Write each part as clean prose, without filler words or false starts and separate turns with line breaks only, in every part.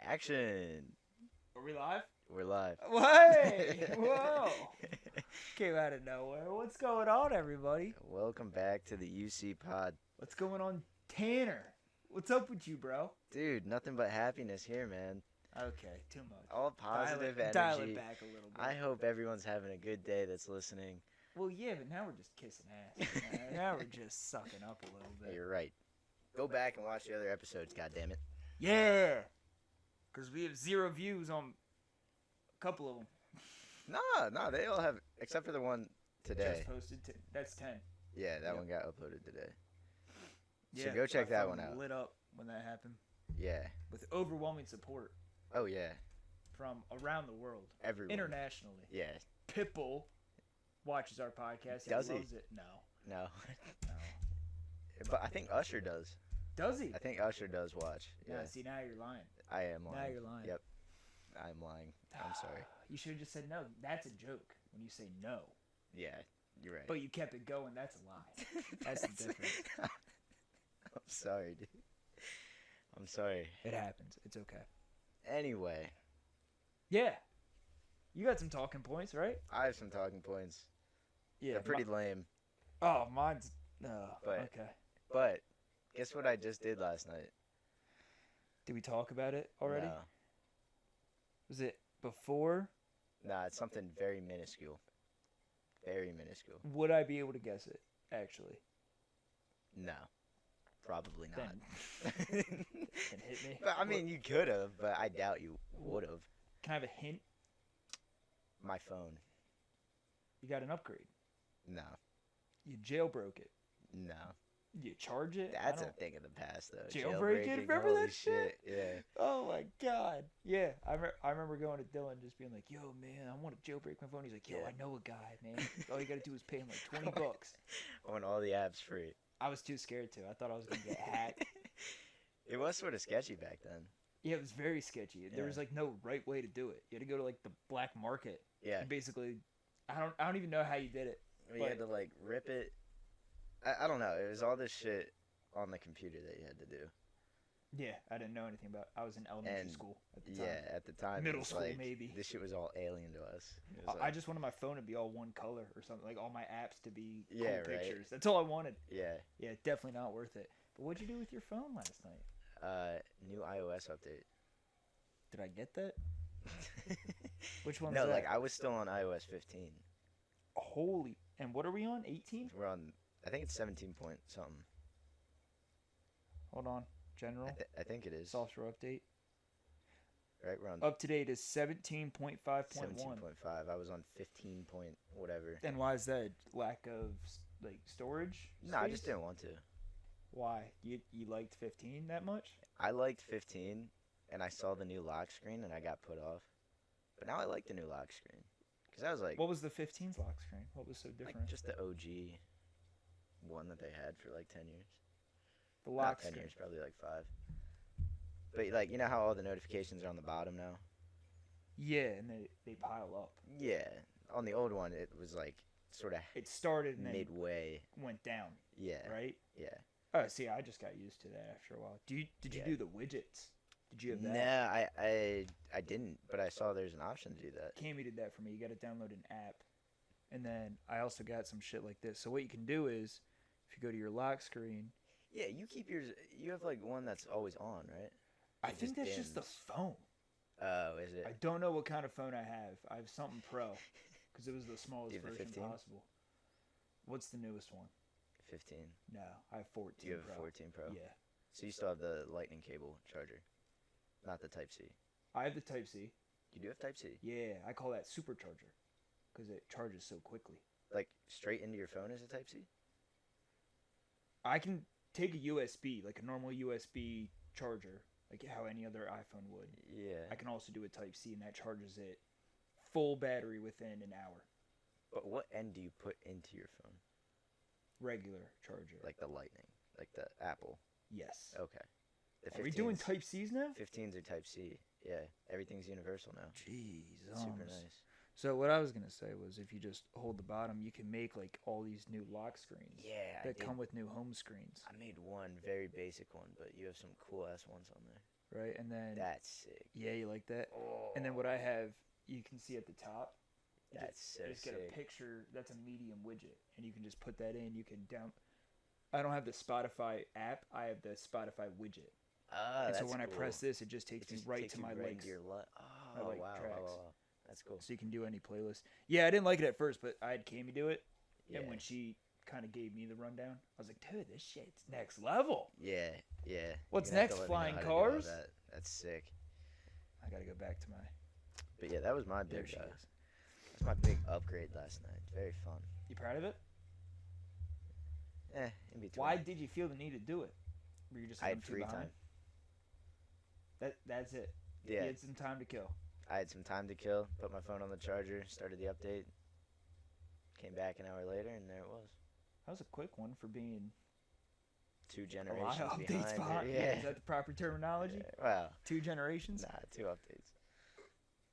Action.
Are we live?
We're live.
Hey! Whoa! Came out of nowhere. What's going on, everybody?
Welcome back to the UC pod.
What's going on, Tanner? What's up with you, bro?
Dude, nothing but happiness here, man.
Okay, too much.
All positive
Dial
energy.
it back a little bit.
I hope everyone's having a good day that's listening.
Well, yeah, but now we're just kissing ass. Now we're just sucking up a little bit.
You're right. Go back and watch the other episodes, goddammit.
Yeah! Because we have 0 views on a couple of them.
No, they all have, except for the one today.
Just posted. That's 10.
Yeah, that one got uploaded today.
Yeah,
So go check
my
that
phone
one out.
lit up when that happened.
Yeah.
With overwhelming support
Oh, yeah.
from around the world.
Everyone.
Internationally.
Yeah.
Pitbull watches our podcast.
Does he?
Loves it. No.
No.
No.
But I think Usher does.
Does he?
I think Usher does watch. Yeah.
Yeah. See, now you're lying.
I am lying.
Now you're lying.
Yep. I'm lying. I'm sorry.
You should have just said no. That's a joke when you say no.
Yeah, you're right.
But you kept it going. That's a lie. That's the difference.
I'm sorry, dude. I'm sorry.
It happens. It's okay.
Anyway,
Yeah. You got some talking points, right?
I have some talking points.
Yeah.
They're pretty lame.
Oh, mine's. No.
But-
Okay.
But guess what I just did last night?
Did we talk about it already?
No.
Was it before?
Nah, it's something very minuscule. Very minuscule.
Would I be able to guess it, actually?
No. Probably not.
Then hit me.
But I mean, you could have, but I doubt you would have.
Can I have a hint?
My phone.
You got an upgrade.
No.
You jailbroke it.
No.
You charge it.
That's
I
a
don't-
thing of the past, though.
Jailbreak it? Remember
holy
that shit?
Yeah.
Oh my god. Yeah, I remember going to Dylan just being like, "Yo, man, I want to jailbreak my phone." He's like, "Yo,
Yeah.
I know a guy, man. All you gotta do is pay him like $20."
I want all the apps free.
I was too scared to. I thought I was gonna get hacked.
It was sort of sketchy back then.
Yeah, it was very sketchy. There was like no right way to do it. You had to go to like the black market.
Yeah.
And basically, I don't even know how you did it.
You had to like rip it. I don't know. It was all this shit on the computer that you had to do.
Yeah, I didn't know anything about it. I was in elementary
And,
school at the time.
Yeah, at the time.
Middle
it was
school,
like,
maybe.
This shit was all alien to us. It was
I
like-
just wanted my phone to be all one color or something. Like all my apps to be cool
Yeah, right.
pictures. That's all I wanted.
Yeah.
Yeah, definitely not worth it. But what'd you do with your phone last night?
New iOS update.
Did I get that? Which one's
No,
that?
like I was still on iOS 15.
Holy. And what are we on? 18?
We're on. I think it's 17 point something.
Hold on. General.
I think it is.
Software update.
Right, we're on
Up to date is 17.5.1.
17.5. I was on 15 point whatever.
And why is that? Lack of like storage?
No, I just
space?
didn't want to.
Why? You liked 15 that much?
I liked 15, and I saw the new lock screen, and I got put off. But now I like the new lock screen. Because I was like,
What was the 15's lock screen? What was so different?
like just the OG one that they had for like 10 years.
the
Not
lock
10
screen.
years, probably like 5. But like, you know how all the notifications are on the bottom now?
Yeah, and they pile up.
Yeah. On the old one, it was like sort of
It started and then
midway.
went down,
Yeah.
right?
Yeah.
Oh, see, I just got used to that after a while. Did you
Yeah.
do the widgets? Did you have that?
Nah, I didn't, but I saw there's an option to do that.
Cammy did that for me. You got to download an app, and then I also got some shit like this. So what you can do is, if you go to your lock screen,
Yeah, you keep yours. You have like one that's always on, right?
I
It
think
just
that's just the
dims.
phone.
Oh, is it?
I don't know what kind of phone I have. I have something pro, because it was the smallest
You have the
version
15?
possible. What's the newest one?
15.
No, I have 14.
Do you have
Pro.
a 14 Pro?
Yeah,
So you still have the lightning cable charger, not the Type C.
I have the Type C.
You do have Type C.
Yeah, I call that supercharger, because it charges so quickly.
Like straight into your phone is a Type C.
I can take a USB, like a normal USB charger, like how any other iPhone would.
Yeah.
I can also do a Type C, and that charges it full battery within an hour.
But what end do you put into your phone?
Regular charger.
Like the lightning, like the Apple.
Yes.
Okay. The
Are we doing
15s
Type C's now?
15s are Type C. Yeah, everything's universal now.
Jeez.
It's super nice.
So what I was gonna say was, if you just hold the bottom, you can make like all these new lock screens
Yeah,
that come with new home screens.
I made one very basic one, but you have some cool ass ones on there.
right? And then
That's sick.
yeah, you like that.
Oh,
And then what I have, you can see at the top.
that's so
Just get
sick.
a picture. That's a medium widget, and you can just put that in. You can down. I don't have the Spotify app. I have the Spotify widget. And
That's
so when I
cool.
press this, it just takes
It
me
just
right
takes
to
you
my
right
links.
into your
My
wow,
like
wow,
tracks.
wow. That's cool.
So you can do any playlist. Yeah, I didn't like it at first, but I had Cammy do it,
Yeah.
and when she kind of gave me the rundown, I was like, dude, this shit's next level.
Yeah, yeah.
What's
You're gonna have to
next,
let me know
flying
how to do all
cars?
that. That's sick.
I gotta go back to my.
But yeah, that was my
There
big.
she is.
That's my big upgrade last night. Very fun.
You proud of it?
In between.
Why did you feel the need to do it? Were you just
I
like,
had
I'm too
free
behind?
time.
That's it.
Yeah,
You had some time to kill.
I had some time to kill. Put my phone on the charger. Started the update. Came back an hour later, and there it was.
That was a quick one for being
2
a lot
generations
of updates behind.
Yeah.
Is that the proper terminology?
Yeah, well,
2 generations?
nah, 2 updates.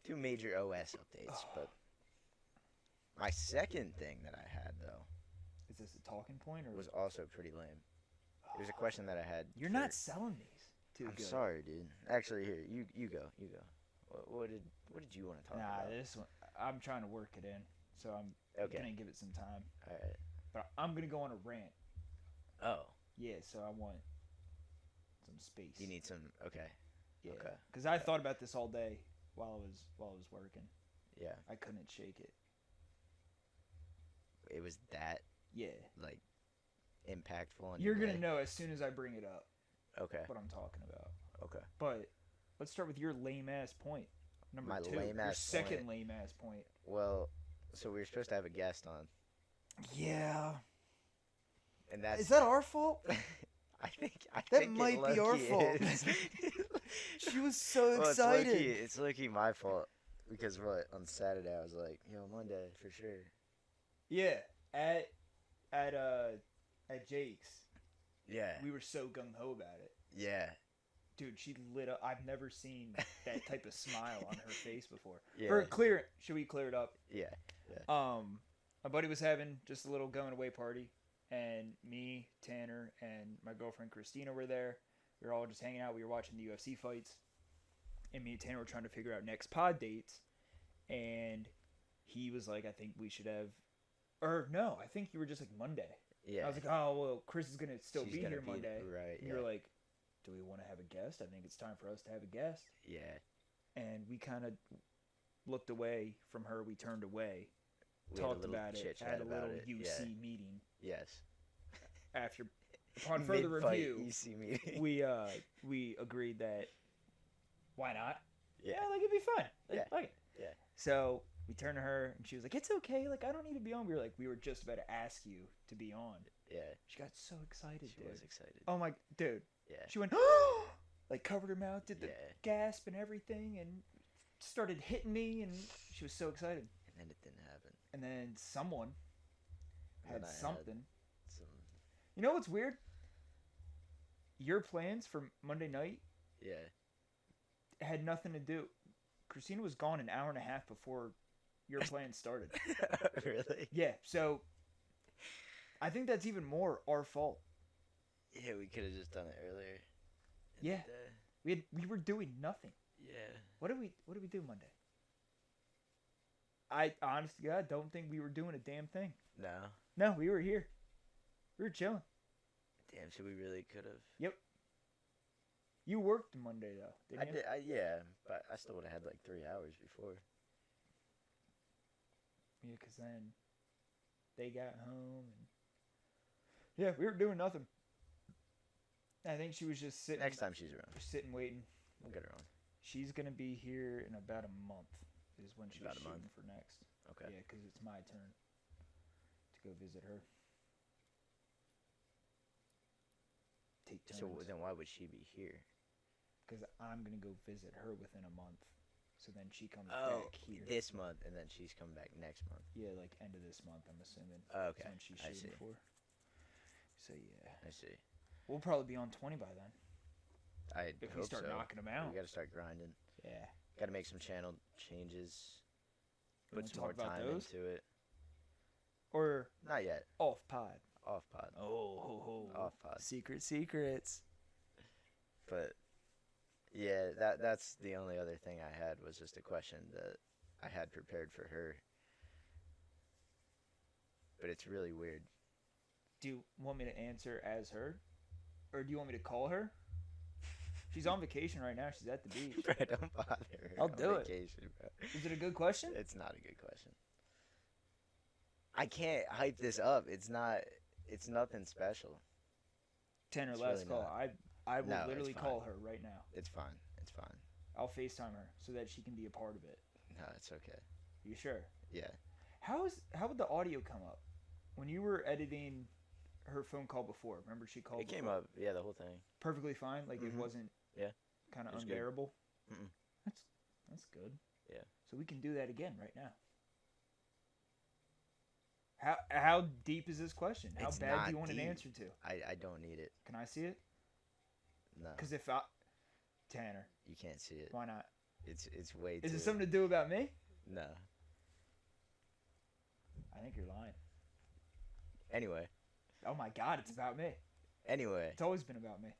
2 major OS updates. But my second thing that I had though
Is this a talking point or
was also pretty lame. It was a question that I had.
You're
for-
not selling these too
I'm
good.
sorry, dude. Actually, here you go. What did you want to talk
Nah,
about?
this one I'm trying to work it in, so I'm
Okay.
gonna give it some time.
All right.
But I'm gonna go on a rant.
Oh,
Yeah, so I want some space.
you need some. Okay.
yeah,
okay.
because I thought about this all day while I was working.
Yeah.
I couldn't shake it.
It was that
Yeah,
like impactful. On
you're
your
gonna
day?
know as soon as I bring it up
Okay.
what I'm talking about.
Okay.
But let's start with your lame ass point. Number
My
2,
lame
your
ass
second
point.
lame ass point.
Well, so we were supposed to have a guest on,
Yeah,
and that's.
is that our fault?
I
That
think
might
it
be our
low-key
fault.
is.
She was so
Well,
excited.
it's low-key my fault because on Saturday I was like, yo, Monday for sure.
Yeah, at Jake's,
Yeah.
we were so gung ho about it.
Yeah.
Dude, she lit up. I've never seen that type of smile on her face before.
Yeah.
Should we clear it up?
Yeah.
My buddy was having just a little going away party, and me, Tanner, and my girlfriend Christina were there. We were all just hanging out. We were watching the UFC fights, and me and Tanner were trying to figure out next pod dates. And he was like, "I think we should have," or no, I think you were just like Monday.
Yeah.
I was like, "Oh well, Chris is gonna still
She's
be
gonna
here Monday."
Right.
And
Yeah.
you're like, "Do we want to have a guest? I think it's time for us to have a guest."
Yeah.
And we kind of looked away from her. We turned away,
We had a
talked
little
about it,
chit-chat
had a
about
little
it.
UC
Yeah.
meeting.
Yes.
After, upon further
Mid-fight
review,
EC meeting.
we agreed that why not?
Yeah.
Like it'd be fun. Like,
Yeah.
fuck it.
Yeah.
So we turned to her and she was like, "It's okay. Like I don't need to be on." We were just about to ask you to be on.
Yeah.
She got so excited,
She
dude.
was excited.
Oh my, dude.
Yeah.
She went, like covered her mouth, did the
Yeah.
gasp and everything, and started hitting me, and she was so excited.
And then it didn't happen.
And then someone
And
had
then I
something.
Some.
You know what's weird? Your plans for Monday night
Yeah.
had nothing to do. Christina was gone an hour and a half before your plans started.
Really?
Yeah, so I think that's even more our fault.
Yeah, we could have just done it earlier. in
Yeah.
the day.
We were doing nothing.
Yeah.
What did we do Monday? I honest to God don't think we were doing a damn thing.
No.
No, we were here. We were chilling.
Damn. So we really could have.
You worked Monday though, didn't you?
Yeah, but I still would have had like 3 hours before.
Yeah, because then they got home and yeah, we were doing nothing. I think she was just sitting.
Next time she's around,
just sitting waiting.
we'll get her on.
She's gonna be here in about a month. Is when she's
About a
shooting
month.
for next.
Okay.
Yeah, because it's my turn to go visit her. Take turns.
So then why would she be here?
Because I'm gonna go visit her within a month. So then she comes
Oh,
back here.
this month, and then she's coming back next month.
Yeah, like end of this month, I'm assuming.
Oh,
That's
okay.
when she's
I
shooting
see.
for. So yeah,
I see.
we'll probably be on 20 by then
I
if
hope
we start
so.
knocking them out.
We got to start grinding.
Yeah.
Got to make some channel changes.
You
Put
wanna
some more
talk about
time
those?
into it.
Or
Not yet.
off pod.
Off pod.
Oh, ho, ho.
Off pod.
Secrets.
But Yeah, that's the only other thing I had was just a question that I had prepared for her. But it's really weird.
Do you want me to answer as her? Or do you want me to call her? She's on vacation right now. She's at the beach.
Bro, don't bother her
I'll
on
do it.
vacation, bro.
Is it a good question?
It's not a good question. I can't hype this up. It's nothing special.
Tanner,
It's
last
really
call.
not.
I will
No, it's
literally
fine.
call her right now.
It's fine. It's fine.
I'll FaceTime her so that she can be a part of it.
No, it's okay.
You sure?
Yeah.
How would the audio come up when you were editing her phone call before? Remember she called.
It came
before?
up. Yeah, the whole thing.
Perfectly fine. Like it
Mhm.
wasn't.
Yeah.
Kind of
It was good.
unbearable.
Mm-mm.
That's good.
Yeah.
So we can do that again right now. How deep is this question? How
It's
bad do
not
you want an
deep.
answer to?
I don't need it.
Can I see it?
No,
Because if I, Tanner,
you can't see it.
why not?
It's way
Is
too.
it something to do about me?
No.
I think you're lying.
Anyway.
Oh my God, it's about me.
Anyway.
It's always been about me,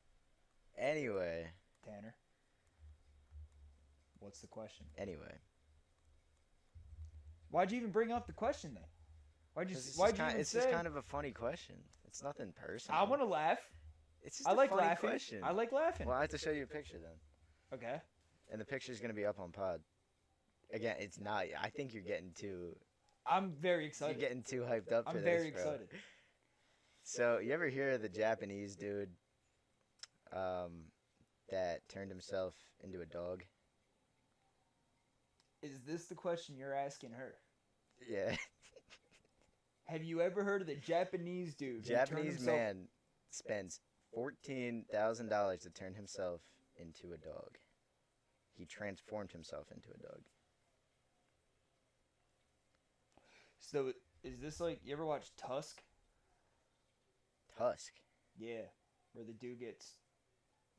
Anyway.
Tanner. What's the question?
Anyway.
Why'd you even bring up the question then? Why'd you even
It's
say?
just kind of a funny question. It's nothing personal.
I want to laugh.
It's just
I
a
like
funny
laughing.
question.
I like laughing.
Well, I have to show you a picture then,
Okay.
and the picture's gonna be up on pod. Again, it's not. I think you're getting too.
I'm very
You're
excited.
getting too hyped up for
I'm
this,
very
bro.
excited.
So you ever hear of the Japanese dude, that turned himself into a dog?
Is this the question you're asking her?
Yeah.
Have you ever heard of the Japanese dude? who turned
Japanese
himself-
man spends $14,000 to turn himself into a dog. He transformed himself into a dog.
So is this like you ever watch Tusk?
Tusk.
Yeah, where the dude gets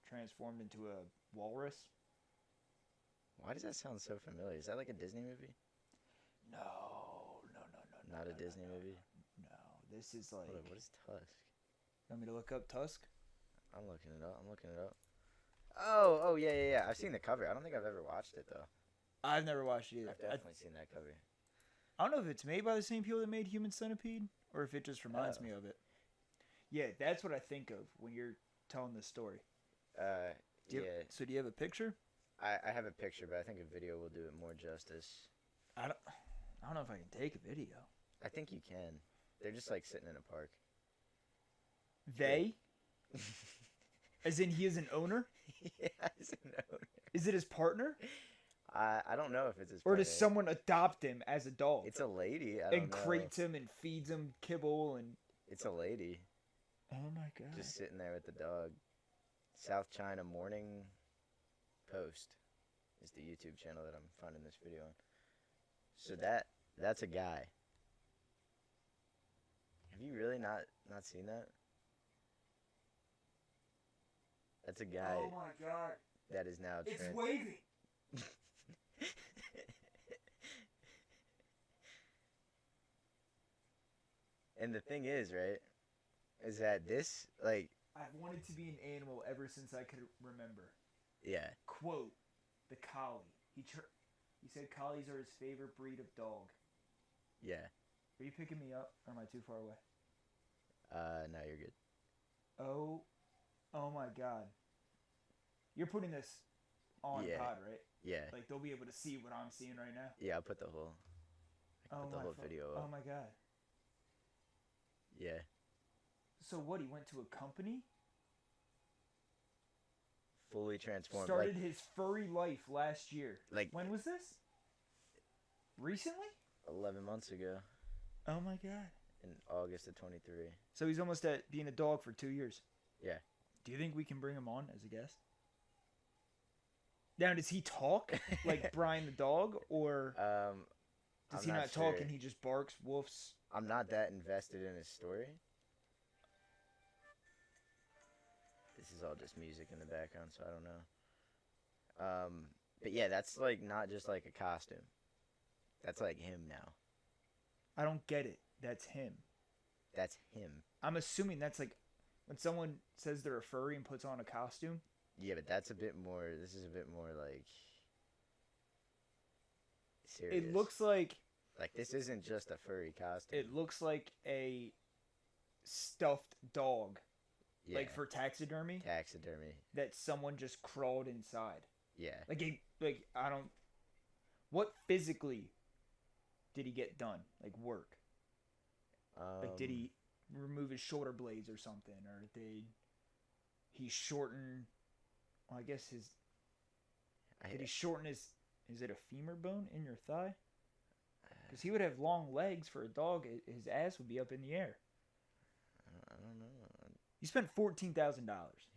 transformed into a walrus.
Why does that sound so familiar? Is that like a Disney movie?
No.
Not a Disney movie?
No, this is like.
Hold on, what is Tusk?
Want me to look up Tusk?
I'm looking it up. Oh, yeah. I've seen the cover. I don't think I've ever watched it though.
I've never watched it either.
I've definitely seen that cover.
I don't know if it's made by the same people that made Human Centipede or if it just reminds me of it. Yeah, that's what I think of when you're telling this story.
Yeah.
So do you have a picture?
I have a picture, but I think a video will do it more justice.
I don't know if I can take a video.
I think you can. They're just like sitting in a park.
They? As in he is an owner?
Yeah, as an owner.
Is it his partner?
I don't know if it's his
Or
partner.
does someone adopt him as a dog?
It's a lady. I don't
And
know.
crates him and feeds him kibble and...
It's a lady.
Oh my God.
Just sitting there with the dog. South China Morning Post is the YouTube channel that I'm finding this video on. So that's a guy. Have you really not seen that? That's a guy
Oh my God.
that is now
It's waving.
And the thing is, right, is that this, like,
I've wanted to be an animal ever since I could remember.
yeah,
Quote, the collie. He said collies are his favorite breed of dog.
yeah.
Are you picking me up or am I too far away?
No, you're good.
Oh my God. You're putting this on
Yeah.
pod, right?
Yeah,
Like they'll be able to see what I'm seeing right now.
yeah. I'll put the whole, put the whole video
Oh
up.
my God.
Yeah,
So what? He went to a company?
fully transformed.
Started his furry life last year.
like
When was this? Recently?
11 months ago,
Oh my God.
in August of 23.
So he's almost at being a dog for 2 years.
Yeah.
Do you think we can bring him on as a guest? Now, does he talk like Brian the dog, or does
I'm
he not
not
talk
sure.
and he just barks, woofs?
I'm not that invested in his story. This is all just music in the background, so I don't know. But yeah, that's like not just like a costume. That's like him now.
I don't get it. That's him.
That's him.
I'm assuming that's like when someone says they're a furry and puts on a costume.
Yeah, but that's a bit more. This is a bit more like serious.
It looks like
this isn't just a furry costume.
it looks like a stuffed dog,
Yeah,
like for taxidermy,
taxidermy.
that someone just crawled inside.
Yeah.
Like I don't. What physically did he get done? Like work. Like did he remove his shoulder blades or something, or did he shorten? Well, I guess his. Did he shorten his? Is it a femur bone in your thigh? Because he would have long legs for a dog. His ass would be up in the air.
I don't know.
He spent $14,000.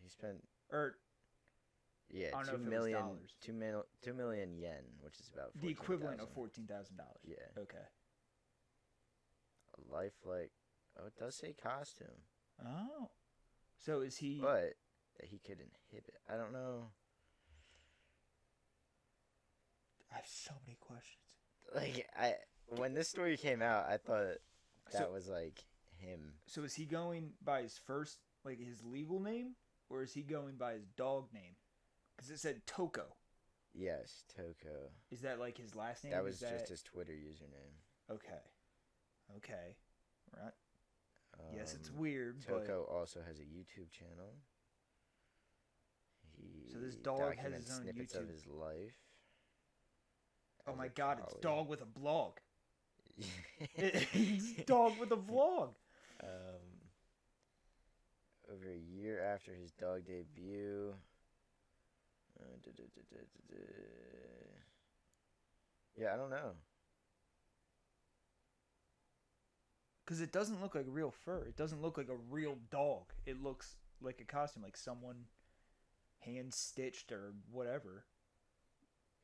He spent.
Or
Yeah,
I don't know
2
if it was
million,
dollars.
2 million yen, which is about
The equivalent
14,000.
of $14,000.
Yeah.
Okay.
A lifelike. Oh, it does say costume,
Oh. So is he?
but that he could inhibit. I don't know.
I have so many questions.
Like when this story came out, I thought that was like him.
So is he going by his first, like his legal name, or is he going by his dog name? Because it said Toko.
Yes, Toko.
Is that like his last name?
That was just his Twitter username.
Okay. Okay. Right. Yes, it's weird.
Toko also has a YouTube channel.
So this dog has
documents
his own
snippets
YouTube.
of his life.
Oh
as
my
a
God! It's
collie.
dog with a blog. It's dog with a vlog.
Over a year after his dog debut. Yeah, I don't know.
Because it doesn't look like real fur. It doesn't look like a real dog. It looks like a costume, like someone hand stitched or whatever.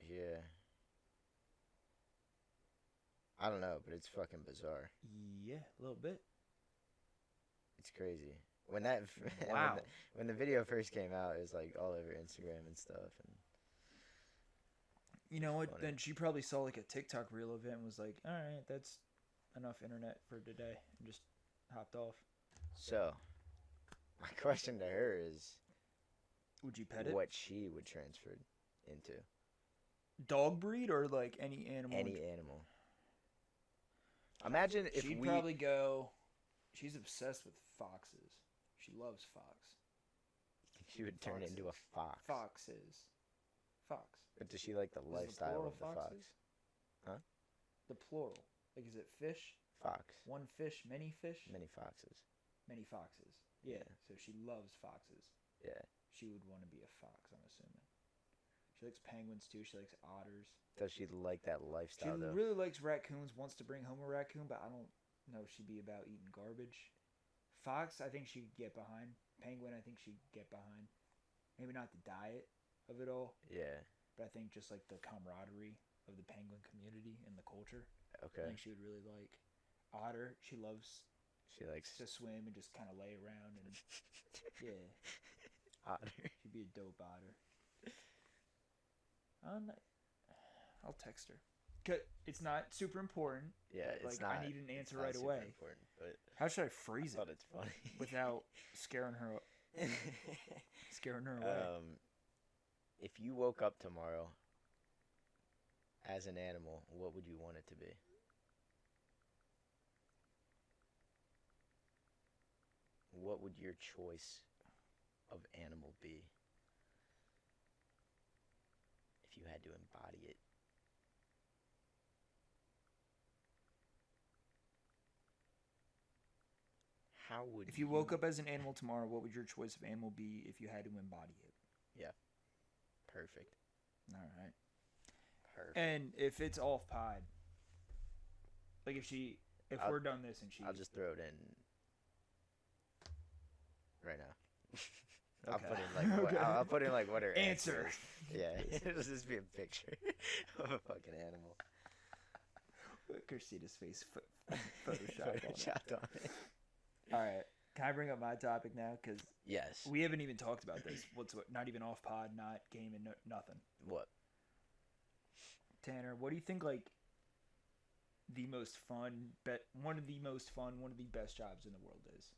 Yeah. I don't know, but it's fucking bizarre.
Yeah, a little bit.
It's crazy. When that
Wow.
when the video first came out, it was like all over Instagram and stuff. And
You know what?
funny.
Then she probably saw like a TikTok reel of it and was like, "All right, that's enough internet for today," and just hopped off.
So, my question to her is,
Would you pet it?
what she would transfer into?
Dog breed or like any animal?
Any animal. Imagine if
She'd
we.
probably go. She's obsessed with foxes. She loves fox.
She would turn
Foxes.
into a fox.
Foxes. Fox.
But does she like the
Is it
lifestyle
plural
of the fox?
foxes? The plural. Like, is it fish?
Fox.
One fish, many fish?
Many foxes.
Many foxes. Yeah.
Yeah.
So she loves foxes.
Yeah.
She would want to be a fox, I'm assuming. She likes penguins too. She likes otters.
Does she like that
She
lifestyle though?
really likes raccoons. Wants to bring home a raccoon, but I don't know if she'd be about eating garbage. Fox, I think she'd get behind. Penguin, I think she'd get behind. Maybe not the diet of it all,
Yeah.
but I think just like the camaraderie of the penguin community and the culture. I
Okay.
think she would really like. Otter, she loves
She likes
to swim and just kind of lay around and yeah,
otter.
she'd be a dope otter. I'll text her. 'Cause it's not super important.
Yeah,
but,
it's
like,
not.
I need an
it's
answer
not
right
super
away.
Important, but
How should I
I
freeze it
thought it's funny.
without scaring her away?
If you woke up tomorrow as an animal, what would you want it to be? What would your choice of animal be if you had to embody it? How would
If you woke up as an animal tomorrow, what would your choice of animal be if you had to embody it?
Perfect.
All right.
Perfect.
And if it's off pod, like if
I'll-
we're done this and she,
I'll just throw it in right now. I'll
Okay.
put in like what,
Okay.
I'll put in like what her
Answer.
is. Yeah, it'll just be a picture of a fucking animal.
Christina's face Photoshop on it.
Photoshopped on it.
All right. Can I bring up my topic now? Because
Yes.
we haven't even talked about this. Not even off pod, not gaming, nothing.
What?
Tanner, what do you think? Like the most fun, one of the best jobs in the world is?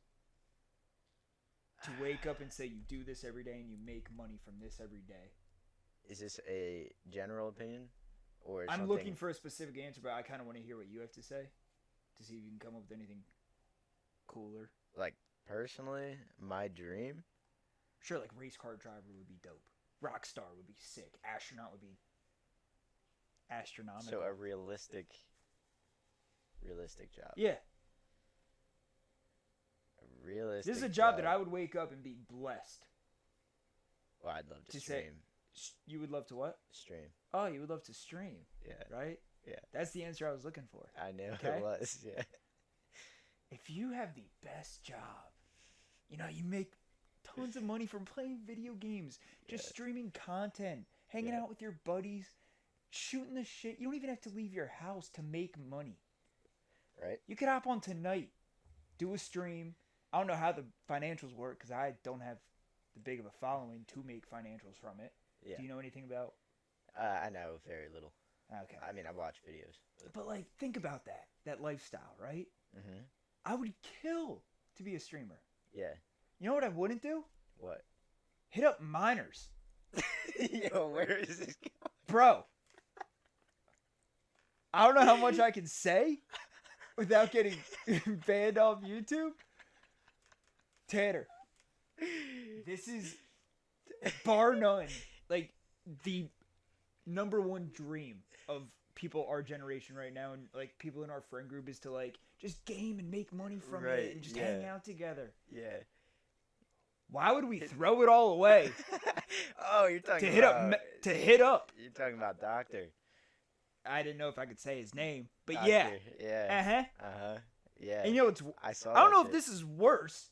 to wake up and say you do this every day and you make money from this every day?
Is this a general opinion, or
I'm
something?
looking for a specific answer, but I kind of want to hear what you have to say to see if you can come up with anything cooler.
Like, personally, my dream.
Sure, like race car driver would be dope. Rock star would be sick. Astronaut would be astronomical.
So a realistic job.
Yeah.
A realistic.
This is a job that I would wake up and be blessed.
Well, I'd love to
To
stream.
say, you would love to what?
Stream.
Oh, you would love to stream,
Yeah.
right?
Yeah.
That's the answer I was looking for.
I knew
Okay.
it was. Yeah.
If you have the best job, you know, you make tons of money from playing video games, just streaming content, hanging out with your buddies, shooting the shit. You don't even have to leave your house to make money.
Right.
You could hop on tonight, do a stream. I don't know how the financials work because I don't have the big of a following to make financials from it.
Yeah.
Do you know anything about?
I know very little.
Okay.
I mean, I watch videos.
But like, think about that lifestyle, right?
Mm-hmm.
I would kill to be a streamer.
Yeah.
You know what I wouldn't do?
What?
Hit up minors.
Yo, where is this going?
Bro. I don't know how much I can say without getting banned off YouTube. Tanner. This is bar none. Like the number one dream of people our generation right now, and like people in our friend group, is to like just game and make money from it and just hang out together.
Yeah.
Why would we throw it all away
Oh, you're talking
to hit
about...
up to hit up?
You're talking about Doctor.
I didn't know if I could say his name, but
Doctor.
yeah.
Yeah.
Uh-huh.
Yeah.
And you know it's
I saw
I don't
that
know if
shit.
this is worse.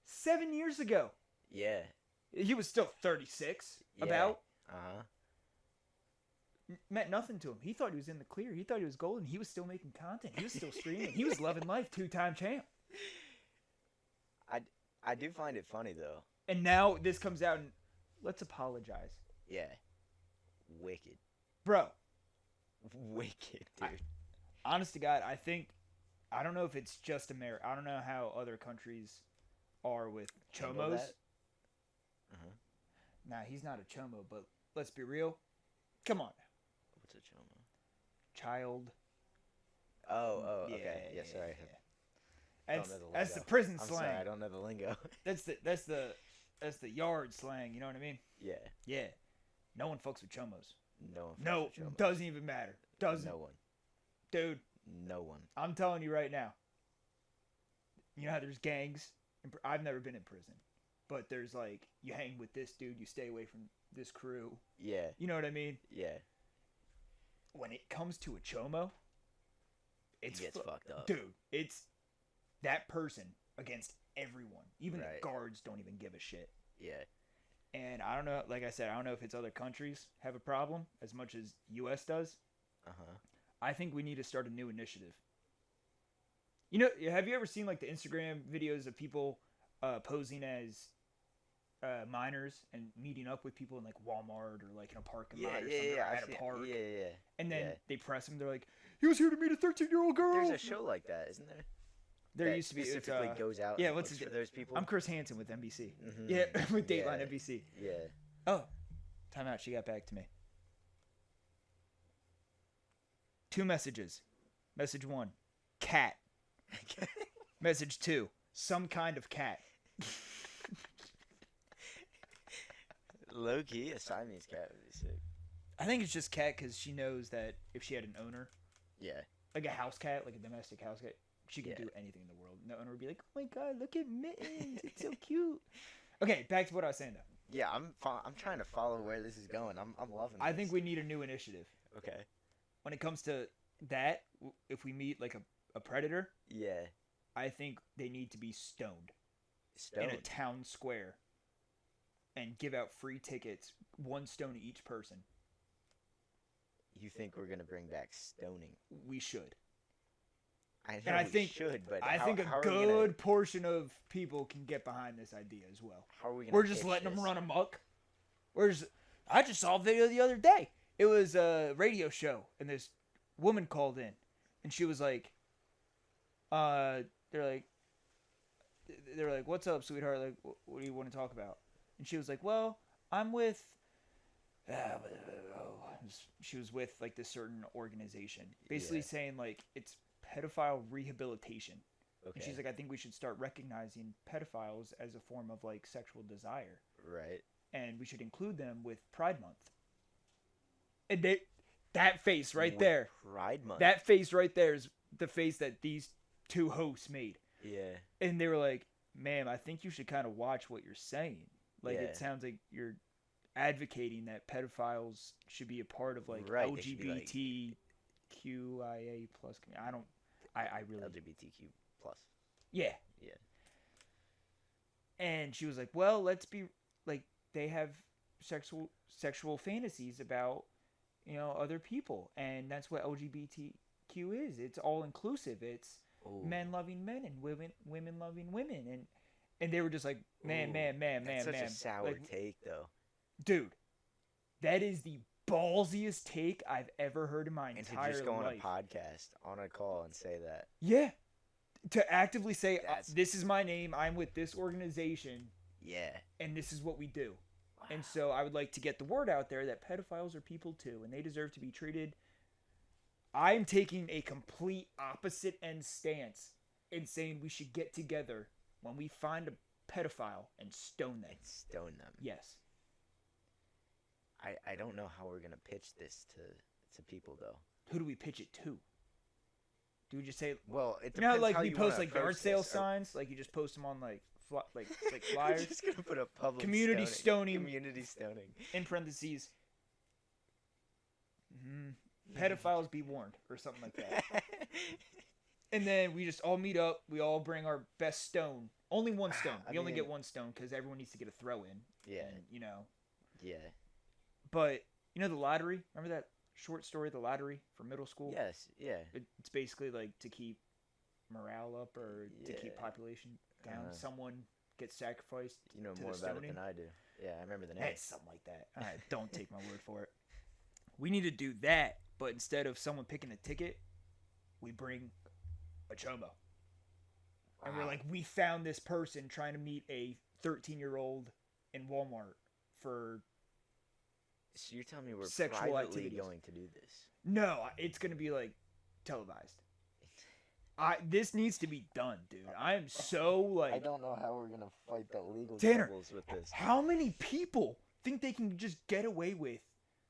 7 years ago.
Yeah.
He was still 36.
Yeah.
About.
Uh-huh.
Meant nothing to him. He thought he was in the clear. He thought he was golden. He was still making content. He was still streaming. He was loving life. 2-time champ.
I do find it funny, though.
And now this comes out and let's apologize.
Yeah. Wicked.
Bro.
Wicked, dude.
Honest to God, I don't know if it's just America. I don't know how other countries are with chomos.
Uh-huh.
Nah, he's not a chomo, but let's be real. Come on.
What's a chomo?
Child.
Oh, okay. Yeah, sorry.
That's the prison
I'm
slang.
sorry, I don't know the lingo.
That's the yard slang. You know what I mean?
Yeah.
Yeah. No one fucks with chomos.
No one.
No,
fucks with chomos.
doesn't even matter. Doesn't.
No one.
Dude,
No one.
I'm telling you right now. You know how there's gangs? I've never been in prison. But there's like, you hang with this dude, you stay away from this crew.
Yeah.
You know what I mean?
Yeah.
When it comes to a chomo,
It gets fucked up.
Dude, it's that person against everyone. Even
Right.
the guards don't even give a shit.
Yeah.
And I don't know, like I said, I don't know if it's other countries have a problem as much as U.S. does.
Uh-huh.
I think we need to start a new initiative. You know, have you ever seen like the Instagram videos of people posing as minors and meeting up with people in like Walmart or like in a parking lot or something, or at a park?
Yeah.
And then they press them. They're like, "He was here to meet a 13-year-old girl."
There's a show like that, isn't there?
There
that
used to be.
Specifically goes out.
Yeah,
and
what's
looks
his
for those people?
I'm Chris Hansen with NBC.
Mhm.
Yeah, with Dateline
Yeah.
NBC.
Yeah.
Oh, time out. She got back to me. 2 messages. Message 1, cat. Message 2, some kind of cat.
Low key, a Siamese cat would be sick.
I think it's just cat because she knows that if she had an owner,
Yeah.
like a house cat, like a domestic house cat, she could do anything in the world. And the owner would be like, "Oh my god, look at Mittens, it's so cute." Okay, back to what I was saying though.
Yeah, I'm trying to follow where this is going. I'm loving this.
I think we need a new initiative
Okay.
when it comes to that. If we meet like a predator,
Yeah.
I think they need to be stoned
Stone.
in a town square and give out free tickets, 1 stone to each person.
You think we're gonna bring back stoning?
We should.
I know
And I
we
think
should, but
I think
how
a
are we
good portion of people can get behind this idea as well.
How are we gonna?
We're just
pitch
letting them
this?
run amok. I just saw a video the other day. It was a radio show, and this woman called in, and she was like, they're like, they were like, "What's up, sweetheart? Like, what do you want to talk about?" And she was like, "Well, I'm with." She was with like this certain organization, basically saying like it's pedophile rehabilitation.
Okay.
And she's like, I think we should start recognizing pedophiles as a form of like sexual desire.
Right.
And we should include them with Pride Month. And that face right there.
Pride Month.
That face right there is the face that these two hosts made.
Yeah.
And they were like, ma'am, I think you should kind of watch what you're saying. Like, it sounds like you're advocating that pedophiles should be a part of like LGBTQIA plus. I really
LGBTQ plus.
Yeah.
Yeah.
And she was like, well, let's be like, they have sexual fantasies about, you know, other people, and that's what LGBTQ is. It's all inclusive. It's men loving men and women loving women, and they were just like, man.
That's such a sour
like,
take, though.
Dude, that is the ballsiest take I've ever heard in my entire life.
And to just go on a podcast, on a call, and say that.
Yeah. To actively say, this is my name, I'm with this organization.
Yeah.
And this is what we do.
Wow.
And so I would like to get the word out there that pedophiles are people too, and they deserve to be treated. I'm taking a complete opposite end stance in saying we should get together when we find a pedophile and stone them. Yes.
I don't know how we're going to pitch this to people, though.
Who do we pitch it to? Do we just say,
well, it depends,
you know, like
how
we
you
post like yard sale
this.
signs, like you just post them on like flyers.
We're just gonna put a public
community stoning. In parentheses. Pedophiles be warned, or something like that. And then we just all meet up. We all bring our best stone. Only one stone. We only get one stone because everyone needs to get a throw in.
Yeah.
And, you know.
Yeah.
But you know the lottery? Remember that short story, The Lottery, for middle school?
Yes. Yeah.
It's basically like to keep morale up or to keep population down. Someone gets sacrificed.
You know
to
more
the
about
stoning.
it than I do. Yeah, I remember the name.
It's something like that. All right, don't take my word for it. We need to do that, but instead of someone picking a ticket, we bring a chomo. Wow. And we're like, we found this person trying to meet a 13-year-old in Walmart for
so you're telling me we're
sexual
privately
activities.
Going to do this?
No, it's going to be like televised. This needs to be done, dude. I am so like.
I don't know how we're going to fight the legal
Tanner,
troubles with this.
How many people think they can just get away with?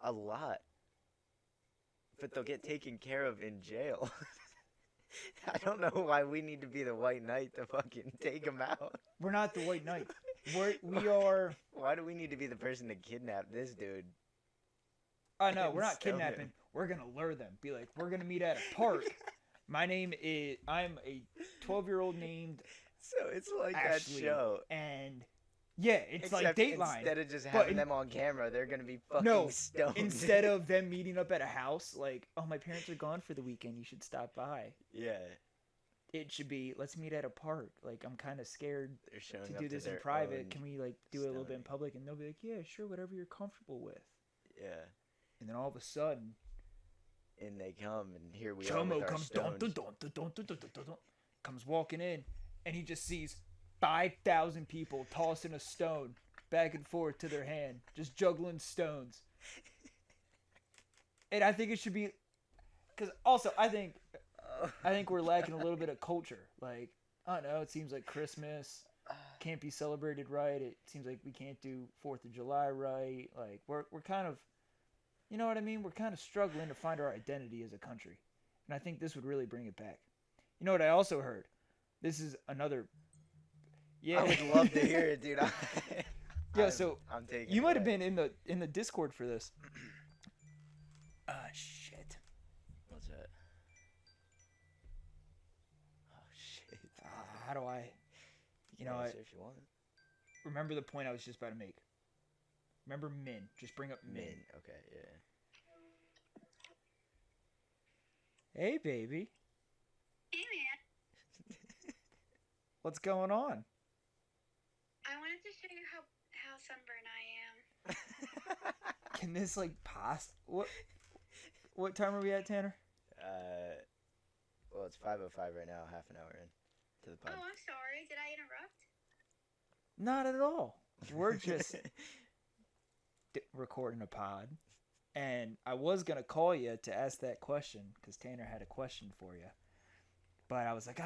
A lot. But they'll get taken care of in jail. I don't know why we need to be the white knight to fucking take them out.
We're not the white knight. We are.
Why do we need to be the person to kidnap this dude?
Oh no, we're not kidnapping. We're gonna lure them. Be like, we're gonna meet at a park. My name is. I'm a 12-year-old named.
So it's like
Ashley,
that show.
And yeah, it's
except
like Dateline.
Instead of just having them on camera, they're gonna be fucking stoned.
Instead of them meeting up at a house, like, oh, my parents are gone for the weekend. You should stop by.
Yeah.
It should be, let's meet at a park. Like, I'm kind of scared to do this in
their
private. Can we, like, do it a little bit in
stoning.
public? And they'll be like, yeah, sure, whatever you're comfortable with.
Yeah.
And then all of a sudden,
and they come, and here we are
Chomo
with our
comes,
stones.
comes walking in, and he just sees 5,000 people tossing a stone back and forth to their hand, just juggling stones. And I think it should be, because also I think we're lacking a little bit of culture. Like, I don't know, it seems like Christmas can't be celebrated right. It seems like we can't do 4th of July right. Like, we're kind of, you know what I mean? We're kind of struggling to find our identity as a country. And I think this would really bring it back. You know what I also heard? This is another... Yeah.
I would love to hear it, dude.
Yeah, so
I'm taking
you might have been in the Discord for this. Shit.
What's that? Oh shit.
How do I? You know,
if you want.
Remember the point I was just about to make. Remember Min. Just bring up Min.
Okay, yeah.
Hey, baby.
Hey, man.
What's going on?
I wanted to show you how sunburned I am.
Can this like pass? What time are we at, Tanner?
Well, it's 5:05 right now. Half an hour in. to the
Oh,
pod.
I'm sorry. Did I interrupt?
Not at all. We're just recording a pod. And I was going to call you to ask that question because Tanner had a question for you. But I was like,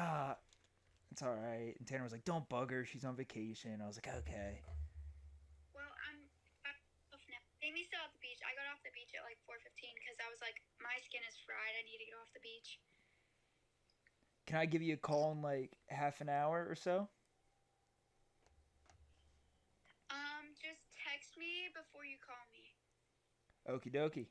it's all right. And Tanner was like, don't bug her. She's on vacation. I was like, okay.
Well, I'm off now. Amy's still at the beach. I got off the beach at like 4:15 because I was like, my skin is fried. I need to get off the beach.
Can I give you a call in like half an hour or so?
Just text me before you call me.
Okie dokie.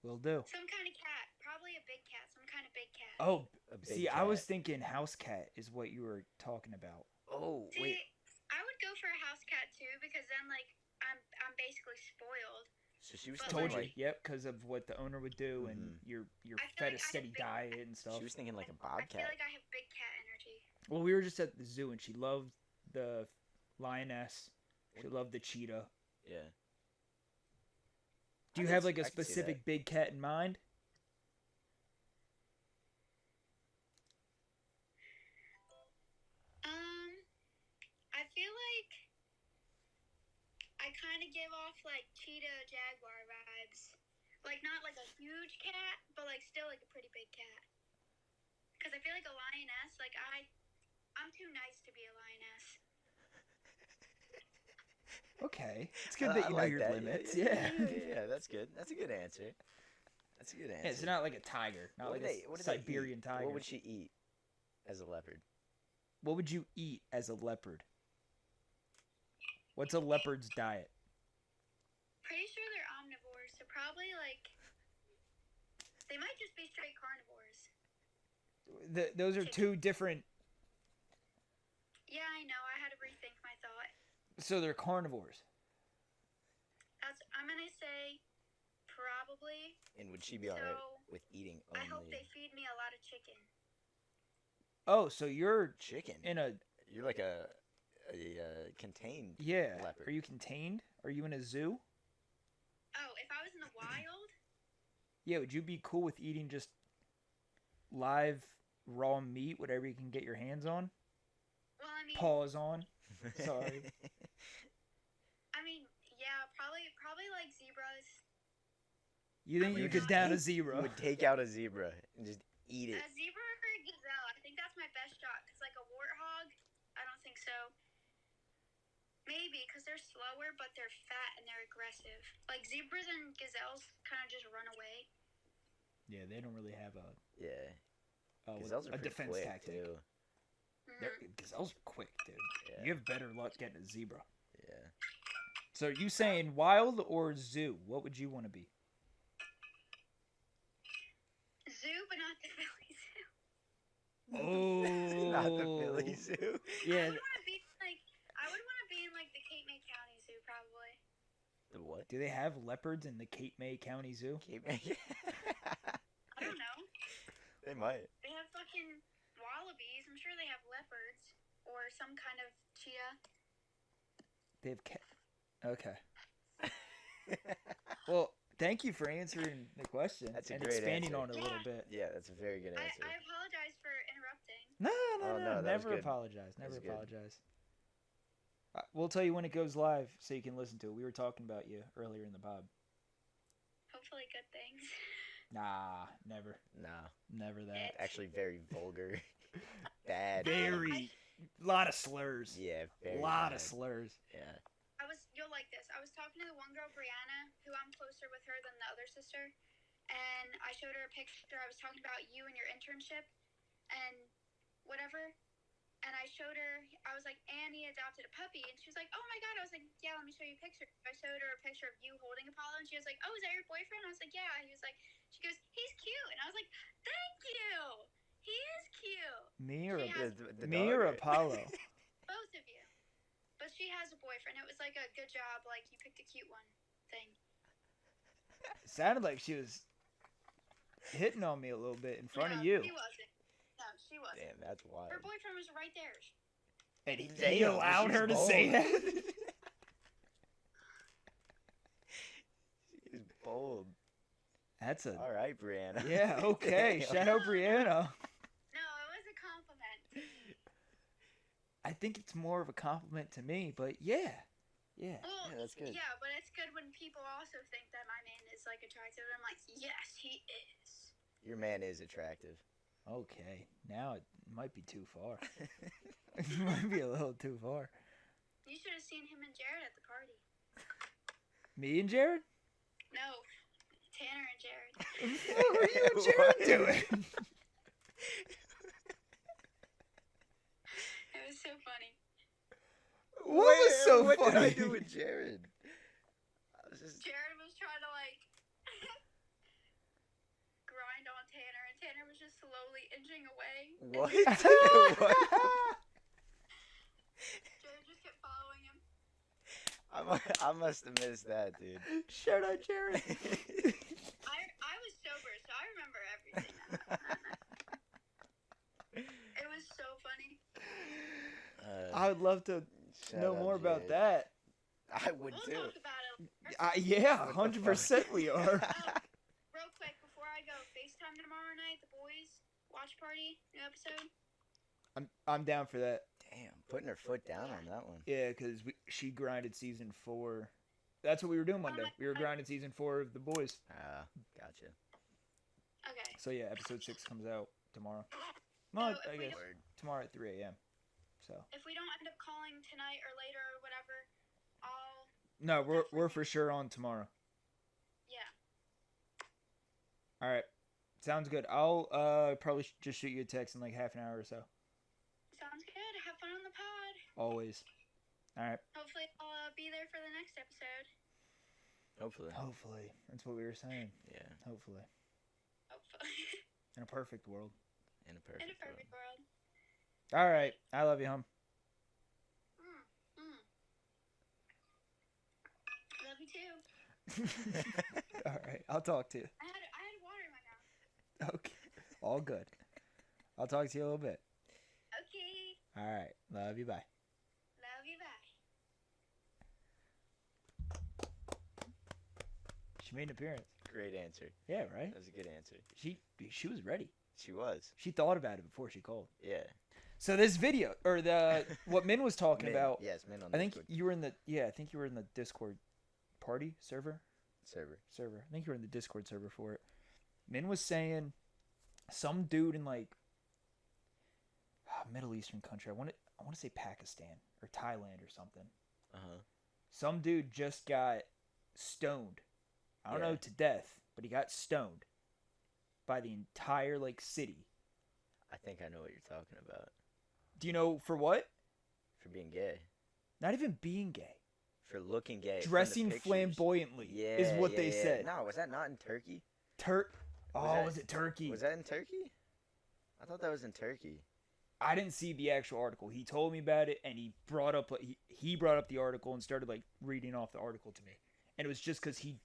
Will do.
Some kind of cat. Probably a big cat. Some kind of big cat.
Oh,
A big
see,
cat.
I was thinking house cat is what you were talking about.
Oh,
See,
wait.
I would go for a house cat too because then like I'm basically spoiled.
So she was
But,
thinking
Told you.
like
Yep, because of what the owner would do and
Mhm.
you're
I feel
fed
like
a
I
steady
have big-
diet and stuff.
she was thinking like a
I feel
bobcat.
like I have big cat energy.
Well, we were just at the zoo and she loved the lioness. She loved the cheetah.
Yeah.
Do you
I
have
can
like
see-
a
I can see
specific big cat in mind?
I feel like I kind of give off like cheetah jaguar vibes. Like not like a huge cat, but like still like a pretty big cat. Because I feel like a lioness, like I'm too nice to be a lioness.
Okay. It's good that you know
like
your
that.
limits.
Yeah, that's good. That's a good answer. That's a good answer.
Yeah, it's not like a tiger, not
What
like
do they-
a
what do they
Siberian
eat?
tiger.
What would she eat as a leopard?
What would you eat as a leopard? What's a leopard's diet?
Pretty sure they're omnivores, so probably like they might just be straight carnivores.
Those are two different.
Yeah, I know. I had to rethink my thought.
So they're carnivores.
I'm gonna say probably.
And would she be alright
So,
with eating
I hope
only
they feed me a lot of chicken.
Oh, so you're
chicken?
in a
You're like a contained
yeah.
leopard.
Are you contained? Are you in a zoo?
Oh, if I was in the wild,
Yeah. Would you be cool with eating just live raw meat, whatever you can get your hands on?
well, I mean,
Paws on. Sorry.
yeah, probably like zebras.
You think you could down a zebra?
You would take out a zebra and just eat it.
A zebra or a gazelle, I think that's my best shot. Cause like a warthog, I don't think so. Maybe because they're slower, but they're fat and they're aggressive. Like zebras and gazelles kind of just run away.
Yeah, they don't really have
Yeah.
a
Gazelles are pretty
defense
quick
tactic.
too.
Gazelles are quick, dude.
Yeah.
You have better luck getting a zebra.
Yeah.
So are you saying wild or zoo? What would you want to be?
Zoo, but not the Philly Zoo.
Oh,
Not the Philly Zoo.
Yeah.
I would want to be in like the Cape May County Zoo probably.
The what?
Do they have leopards in the Cape May County Zoo?
Cape May?
I don't know.
They might.
They have fucking wallabies. I'm sure they have leopards or some kind of cheetah.
They have Okay. Well, thank you for answering the question
That's a
and
great
expanding
answer.
on it a little bit.
Yeah, that's a very good answer.
I apologize for interrupting.
No,
Oh, no, that was
never
good.
apologize.
That
Never
was good.
apologize. We'll tell you when it goes live so you can listen to it. We were talking about you earlier in the pod.
Hopefully, good things.
Nah, never.
Nah,
Never that.
actually very vulgar. Bad.
Very, lot of slurs.
Yeah, very
lot
bad.
of slurs.
Yeah.
You'll like this. I was talking to the one girl, Brianna, who I'm closer with her than the other sister, and I showed her a picture. I was talking about you and your internship and whatever, and I showed her, I was like, Annie adopted a puppy, and she was like, oh my god. I was like, yeah, let me show you a picture. I showed her a picture of you holding Apollo, and she was like, oh, is that your boyfriend? I was like, yeah. He was like, she goes, he's cute, and I was like, thank you. He is cute.
Me or
She has-
The
me
dog
or Apollo?
Both of you. But she has a boyfriend. It was like a good job, like you picked a cute one thing.
It sounded like she was hitting on me a little bit in front
No,
of you.
She wasn't. No, she wasn't.
Damn, that's wild.
Her boyfriend was right there.
And he
Damn,
allowed
she's
her to
bold.
say that?
She's bold.
That's a...
All right, Brianna.
Yeah, okay.
Damn.
Shout out Brianna.
No, it was a compliment.
think it's more of a compliment to me, but yeah.
Yeah, that's good.
Yeah, but it's good when people also think that my man is like attractive. I'm like, yes, he is.
Your man is attractive.
Okay, now it might be too far. It might be a little too far.
You should have seen him and Jared at the party.
Me and Jared?
No, Tanner and Jared.
What were you and Jared doing?
It was so funny.
What was so
what
funny?
What did I do with Jared?
Jared was trying to like grind on Tanner, and Tanner was just slowly inching away.
What?
What?
Jared just kept following him.
I must have missed that, dude.
Shout out Jared.
I was sober, so I remember everything. It was so funny.
I would love to know more about that.
I would
We'll
too.
talk about it.
Yeah,
What the
100% we are.
Real quick, before I go, FaceTime tomorrow night, the boys watch party, new episode.
I'm down for that.
Damn, putting her foot down on that one.
Yeah, because she grinded season 4. That's what we were doing Monday. We were grinding season 4 of The Boys.
Gotcha.
Okay.
So yeah, episode 6 comes out tomorrow. Well,
So if
I
we
guess
Word.
tomorrow at 3 a.m. So
If we don't end up calling tonight or later or whatever, I'll
no, we're for sure on tomorrow.
yeah.
All right, sounds good. I'll probably just shoot you a text in like half an hour or so.
Sounds good. Have fun on the pod.
Always. All right.
Hopefully, I'll be there for the next episode.
Hopefully.
Hopefully, that's what we were saying.
Yeah.
Hopefully,
Hopefully.
in a perfect world.
In a perfect,
In a perfect world.
All right, I love you, hum.
Love you too.
All right, I'll talk to you.
I had water in my mouth.
Okay, all good. I'll talk to you in a little bit.
Okay.
All right, love you. Bye.
Love you. Bye.
She made an appearance.
Great answer.
Yeah, right.
That was a good answer.
She was ready.
She was.
She thought about it before she called.
Yeah.
So this video or what Min was talking
Min.
about.
Yes, Min on
I think
Discord.
you were in the Discord party server.
server.
I think you were in the Discord server for it. Min was saying some dude in like Middle Eastern country. I want to say Pakistan or Thailand or something.
Uh-huh.
Some dude just got stoned. I don't
Yeah.
know to death, but he got stoned by the entire like city.
I think I know what you're talking about.
Do you know for what?
For being gay.
Not even being gay.
For looking gay. from the
Dressing
pictures.
flamboyantly
Yeah,
is what
yeah,
they
yeah.
said.
No, was that not in Turkey?
Was it Turkey?
Was that in Turkey? I thought that was in Turkey.
I didn't see the actual article. He told me about it, and he brought up the article and started like reading off the article to me. And it was just because he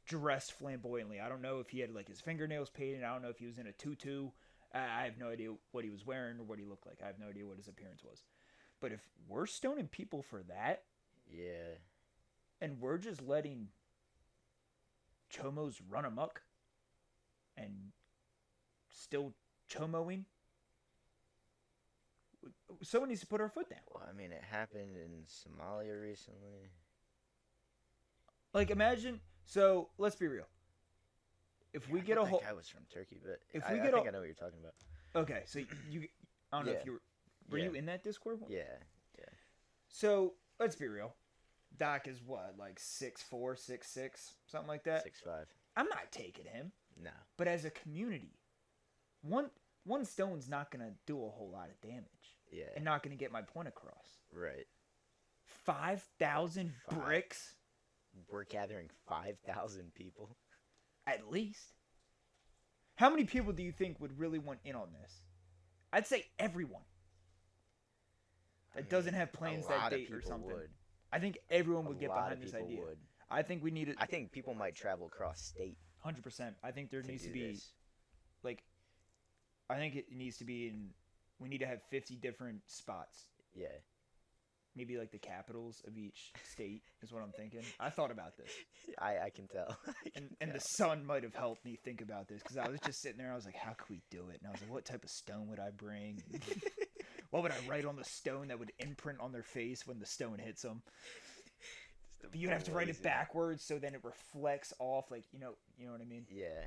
dressed flamboyantly. I don't know if he had like his fingernails painted. I don't know if he was in a tutu. I have no idea what he was wearing or what he looked like. I have no idea what his appearance was. But if we're stoning people for that,
Yeah.
and we're just letting chomos run amok and still chomoing, someone needs to put our foot down.
Well, I mean, it happened in Somalia recently.
Like, imagine. So let's be real. If we
I
get
thought
a whole,
that guy was from Turkey, but
if
I
we
think
get
I know what you're talking about.
okay, so you, I don't know if
Yeah.
were
Yeah.
you in that Discord?
Yeah.
So let's be real. Doc is what, like 6'4", 6'6", something like that.
6'5".
I'm not taking him,
No.
but as a community, one stone's not gonna do a whole lot of damage,
Yeah.
and not gonna get my point across.
Right.
5,000
Five.
bricks
We're gathering 5,000 people.
at least. How many people do you think would really want in on this? I'd say everyone that doesn't have plans that date or something.
Would.
I think everyone would
A
get
lot
behind
of
this
people
idea.
would.
I think we need it.
I think people might travel across state
100%. I think there needs to
do
be
this.
like, I think it needs to be in. We need to have 50 different spots.
Yeah.
Maybe like the capitals of each state is what I'm thinking. I thought about this,
I can tell.
and the sun might have helped me think about this because I was just sitting there. I was like, how could we do it? And I was like, what type of stone would I bring? What would I write on the stone that would imprint on their face when the stone hits them? But you'd have to write it backwards so then it reflects off, like, you know what I mean?
Yeah.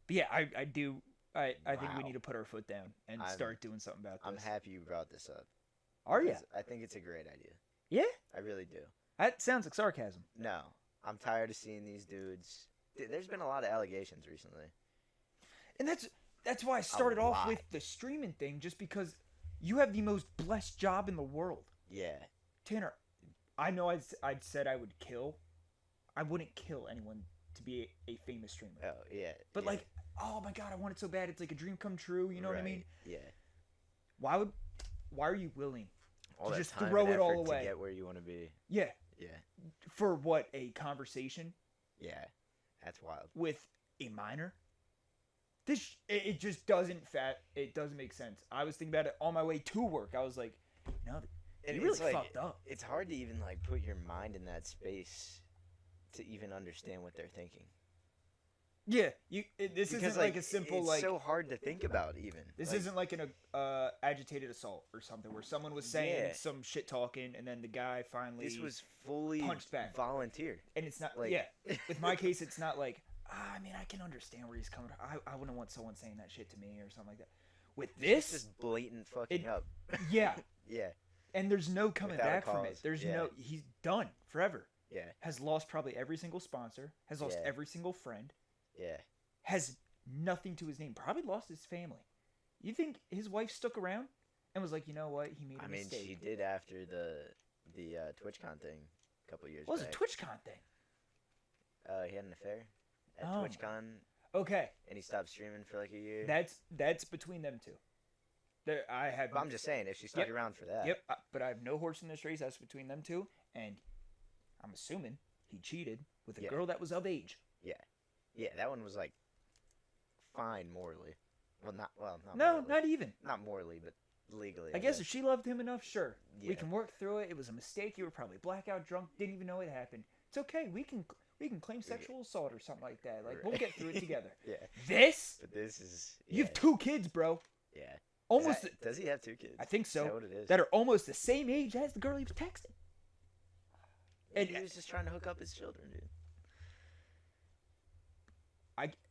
But yeah, I do. I think we
Wow.
need to put our foot down and start doing something about this.
I'm happy you brought this up.
Are you?
because I think it's a great idea.
Yeah?
I really do.
That sounds like sarcasm.
No, I'm tired of seeing these dudes. There's been a lot of allegations recently.
And that's why I started off with the streaming thing, just because you have the most blessed job in the world.
Yeah.
Tanner, I know I'd said I would kill. I wouldn't kill anyone to be a famous streamer.
Oh, yeah.
But
yeah.
like, oh my god, I want it so bad. It's like a dream come true. You know what I mean?
Yeah.
Why are you willing
All
to
that
just
time
throw
and
it all
effort
away?
to get where you want to be.
Yeah.
Yeah.
For what, a conversation
Yeah. That's wild.
with a minor? It just doesn't make sense. I was thinking about it on my way to work. I was like, no, you really fucked up.
It's hard to even like put your mind in that space to even understand what they're thinking.
Yeah, this isn't like a simple
it's
like.
so hard to think about even.
This
like,
isn't like an agitated assault or something where someone was saying some shit talking and then the guy finally.
This was fully
punched back.
volunteer.
And it's not
like
With my case, it's not like I mean I can understand where he's coming from. I wouldn't want someone saying that shit to me or something like that. With this,
it's just blatant fucking up.
Yeah.
Yeah.
And there's no coming
Without a
back from it.
cause.
There's
Yeah.
he's done forever.
Yeah.
Has lost probably every single sponsor. Has lost
Yeah.
every single friend.
Yeah.
Has nothing to his name. Probably lost his family. You think his wife stuck around and was like, you know what, he made a mistake.
She did after the TwitchCon thing a couple years
What was
back.
a TwitchCon thing?
He had an affair at
Oh.
TwitchCon,
Okay,
and he stopped streaming for like a year.
that's between them two. I have.
But I'm just saying, if she stuck
Yep.
around for that.
Yep, but I have no horse in this race. That's between them two, and I'm assuming he cheated with a
Yeah.
girl that was of age.
Yeah, that one was like fine morally. Well, not
No,
morally.
not even.
Not morally, but legally.
I guess if she loved him enough, sure, we
Yeah.
can work through it. It was a mistake. You were probably blackout drunk, didn't even know it happened. It's okay. We can claim sexual assault or something like that. Like we'll get through it together.
Yeah.
This,
But this is.
you have 2 kids, bro.
Yeah.
Almost.
Does he have 2 kids?
I think
Is
so.
that what it is?
That are almost the same age as the girl he was texting.
Maybe he was just trying to hook up his children, dude.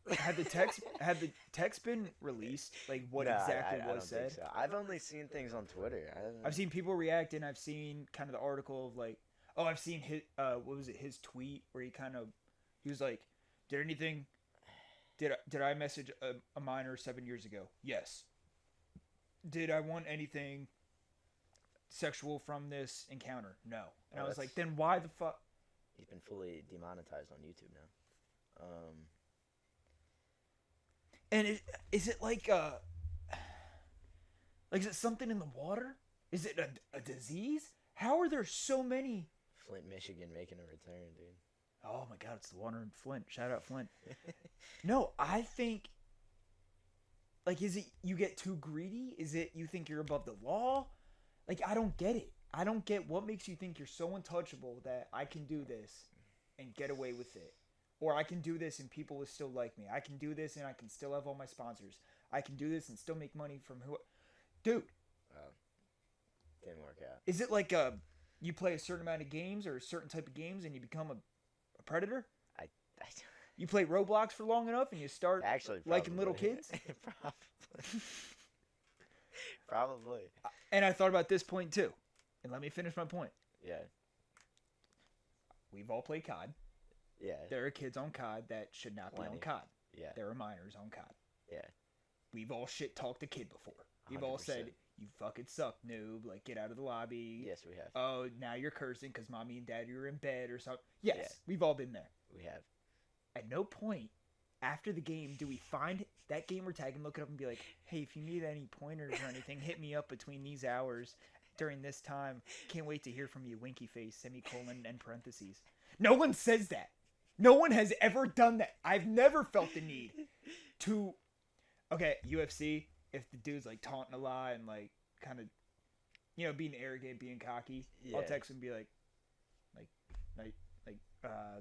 Had the text been released? Like what
No,
exactly
I
was
don't think
said?
so. I've only seen things on Twitter.
I've seen people reacting. I've seen kind of the article of like, oh, I've seen his what was it? His tweet where he was like, did I message a minor 7 years ago? Yes. Did I want anything sexual from this encounter? No. And I was like, then why the fuck?
He's been fully demonetized on YouTube now.
And is it like is it something in the water? Is it a disease? How are there so many?
Flint, Michigan making a return, dude.
Oh my god, it's the water in Flint. Shout out Flint. No, I think like is it you get too greedy? Is it you think you're above the law? Like I don't get it. I don't get what makes you think you're so untouchable that I can do this and get away with it. Or I can do this and people will still like me. I can do this and I can still have all my sponsors. I can do this and still make money from who. Dude.
Didn't work out.
Is it like you play a certain amount of games or a certain type of games and you become a predator? You play Roblox for long enough and you start
actually
liking little kids?
Probably.
And I thought about this point too. And let me finish my point.
Yeah.
We've all played COD.
Yeah.
There are kids on COD that should not be on COD.
Yeah.
There are minors on COD.
Yeah.
We've all shit talked a kid before. We've all said, you fucking suck, noob. Like, get out of the lobby.
Yes, we have.
Oh, now you're cursing because mommy and daddy are in bed or something. Yes,
Yeah.
we've all been there.
We have.
At no point after the game do we find that gamer tag and look it up and be like, hey, if you need any pointers or anything, hit me up between these hours during this time. Can't wait to hear from you, winky face, semicolon, and parentheses. No one says that. No one has ever done that. I've never felt the need to... Okay, UFC, if the dude's like taunting a lot and like kind of, being arrogant, being cocky, I'll text him and be like,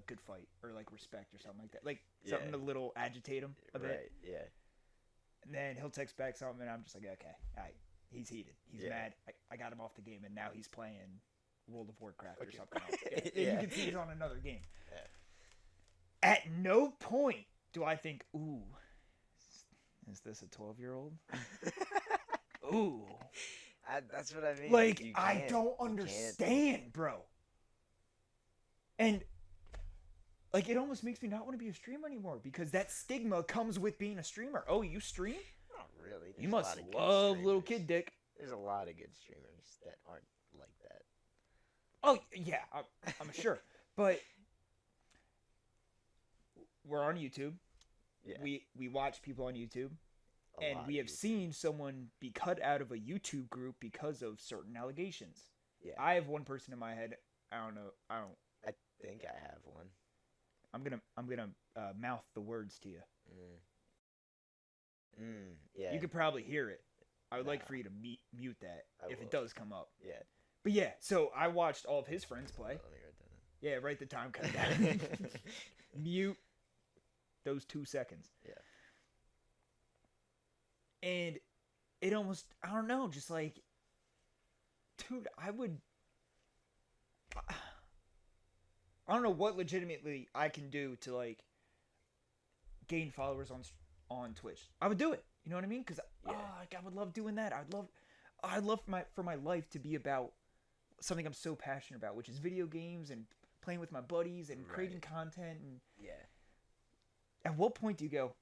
good fight or like respect or something like that. Like something to agitate him a bit.
Right, yeah.
And then he'll text back something and I'm just like, okay, all right. he's heated. He's
Yeah.
mad. I got him off the game, and now he's playing World of Warcraft or
Okay.
something else. Yeah.
Yeah.
You can see he's on another game.
Yeah.
At no point do I think, ooh, is this a 12-year-old? Ooh.
That's what I mean.
Like,
You
I
can't-
don't
you can't-
understand, bro. And, like, it almost makes me not want to be a streamer anymore because that stigma comes with being a streamer. Oh, you stream?
Not really.
You
There's a
must
lot of good
love little
streamers.
kid dick.
There's a lot of good streamers that aren't like that.
Oh, yeah, I'm sure. But we're on YouTube.
Yeah.
We watch people on YouTube.
a
And
lot
we
of
have
good-
seen someone be cut out of a YouTube group because of certain allegations.
Yeah.
I have one person in my head. I don't know.
I think I have one.
I'm gonna mouth the words to you.
Yeah.
You could probably hear it. I would like
Nah.
for you to mute that
I
if
will.
it does come up.
Yeah.
But yeah, so I watched all of his friends play.
Let me write that down.
Yeah, write the time code down. Mute those 2 seconds.
Yeah.
And it almost, I don't know, just like, dude, I don't know what legitimately I can do to like gain followers on Twitch. I would do it. You know what I mean? Because
Yeah.
like, I would love doing that. I'd love for my life to be about something I'm so passionate about, which is video games and playing with my buddies and creating content. And
Yeah.
at what point do you go,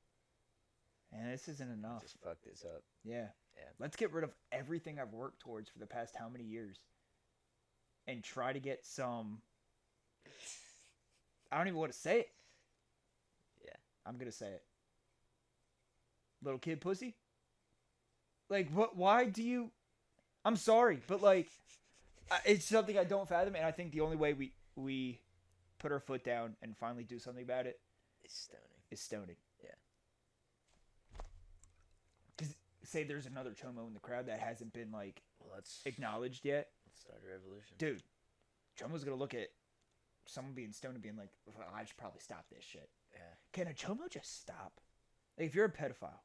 man, this isn't enough?
Just fuck this up.
Yeah.
Yeah.
Let's get rid of everything I've worked towards for the past how many years and try to get some. I don't even want to say it.
Yeah.
I'm going to say it. Little kid pussy? Like, what? Why do you. I'm sorry, but like, it's something I don't fathom, and I think the only way we put our foot down and finally do something about it
It's stoning.
is stoning.
Yeah.
Because say there's another chomo in the crowd that hasn't been like
Well, let's
acknowledged yet.
start a revolution.
Dude, chomo's gonna look at someone being stoned and being like, well, I should probably stop this shit.
Yeah.
Can a chomo just stop? Like, if you're a pedophile,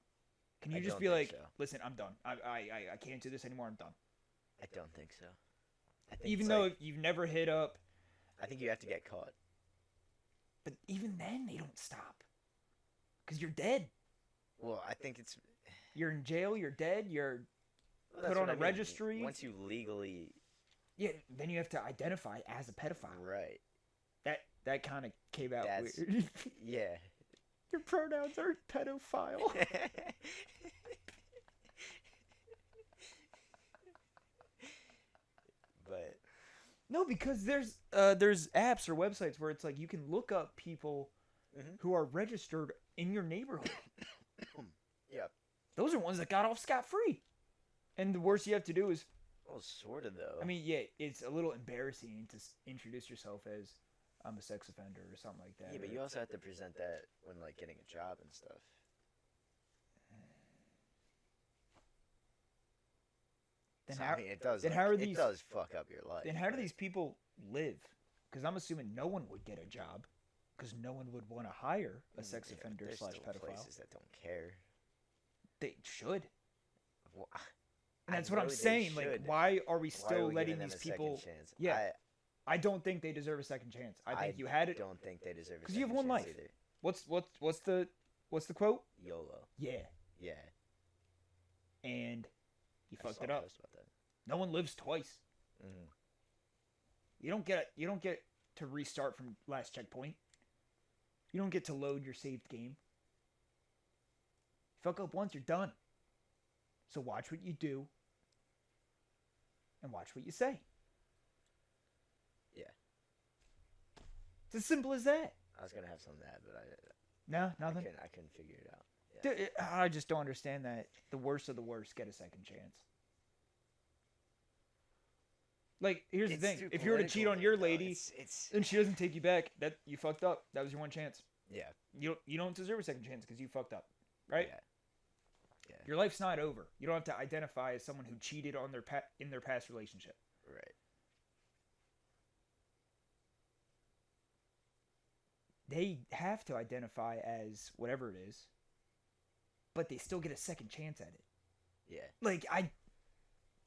can you
I
just
don't
be
think
like,
so.
listen, I'm done. I can't do this anymore. I'm done.
I don't think so. I think
Even
it's
though
like-
you've never hit up,
I think you have to get caught.
but even then they don't stop. Because you're dead.
Well, I think it's
You're in jail. You're dead. You're
well,
put
that's
on
what
a
I mean.
registry.
Once you legally
yeah. Then you have to identify as a pedophile.
right.
That kind of came out
That's-
weird.
Yeah.
Your pronouns are pedophile.
But
No, because there's apps or websites where it's like you can look up people
Mhm.
who are registered in your neighborhood.
yeah.
Those are ones that got off scot-free. And the worst you have to do is,
Well, sort of though.
I mean, yeah, it's a little embarrassing to introduce yourself as I'm a sex offender or something like that.
yeah, but
or-
you also have to present that when like getting a job and stuff.
then
So,
how
I mean, it does.
then
like,
how are
it
these-
does fuck up your life.
then how do
but-
these people live? Because I'm assuming no one would get a job because no one would want to hire a sex
Yeah, but
offender
there's
slash
still
pedophile.
places that don't care.
They should.
Well,
And
I
that's what I'm
know they
saying. Like,
should.
why are we
Why are
still
we
letting
giving them
these
a second
people?
chance?
Yeah. I don't think they deserve a second chance. I think you had
I
it.
don't think they deserve.
'Cause you have
second
one
chance
life.
Either.
What's the quote?
YOLO.
Yeah,
Yeah.
and you
I
fucked
saw
it
a
up.
post about that.
No one lives twice.
Mhm.
You don't get to restart from last checkpoint. You don't get to load your saved game. Fuck up once, you're done. So watch what you do and watch what you say.
Yeah.
It's as simple as that.
I was gonna have something to add, but
No, nothing.
I couldn't figure it out. Yeah.
Dude, I just don't understand that the worst of the worst get a second chance. Like, here's
It's
the thing:
too
if you were to cheat
political,
on your
though.
lady
it's
and she doesn't take you back, that you fucked up. That was your one chance.
yeah.
You don't deserve a second chance because you fucked up, right?
Yeah.
Your life's not over. You don't have to identify as someone who cheated on in their past relationship.
Right.
They have to identify as whatever it is, but they still get a second chance at it.
Yeah.
Like,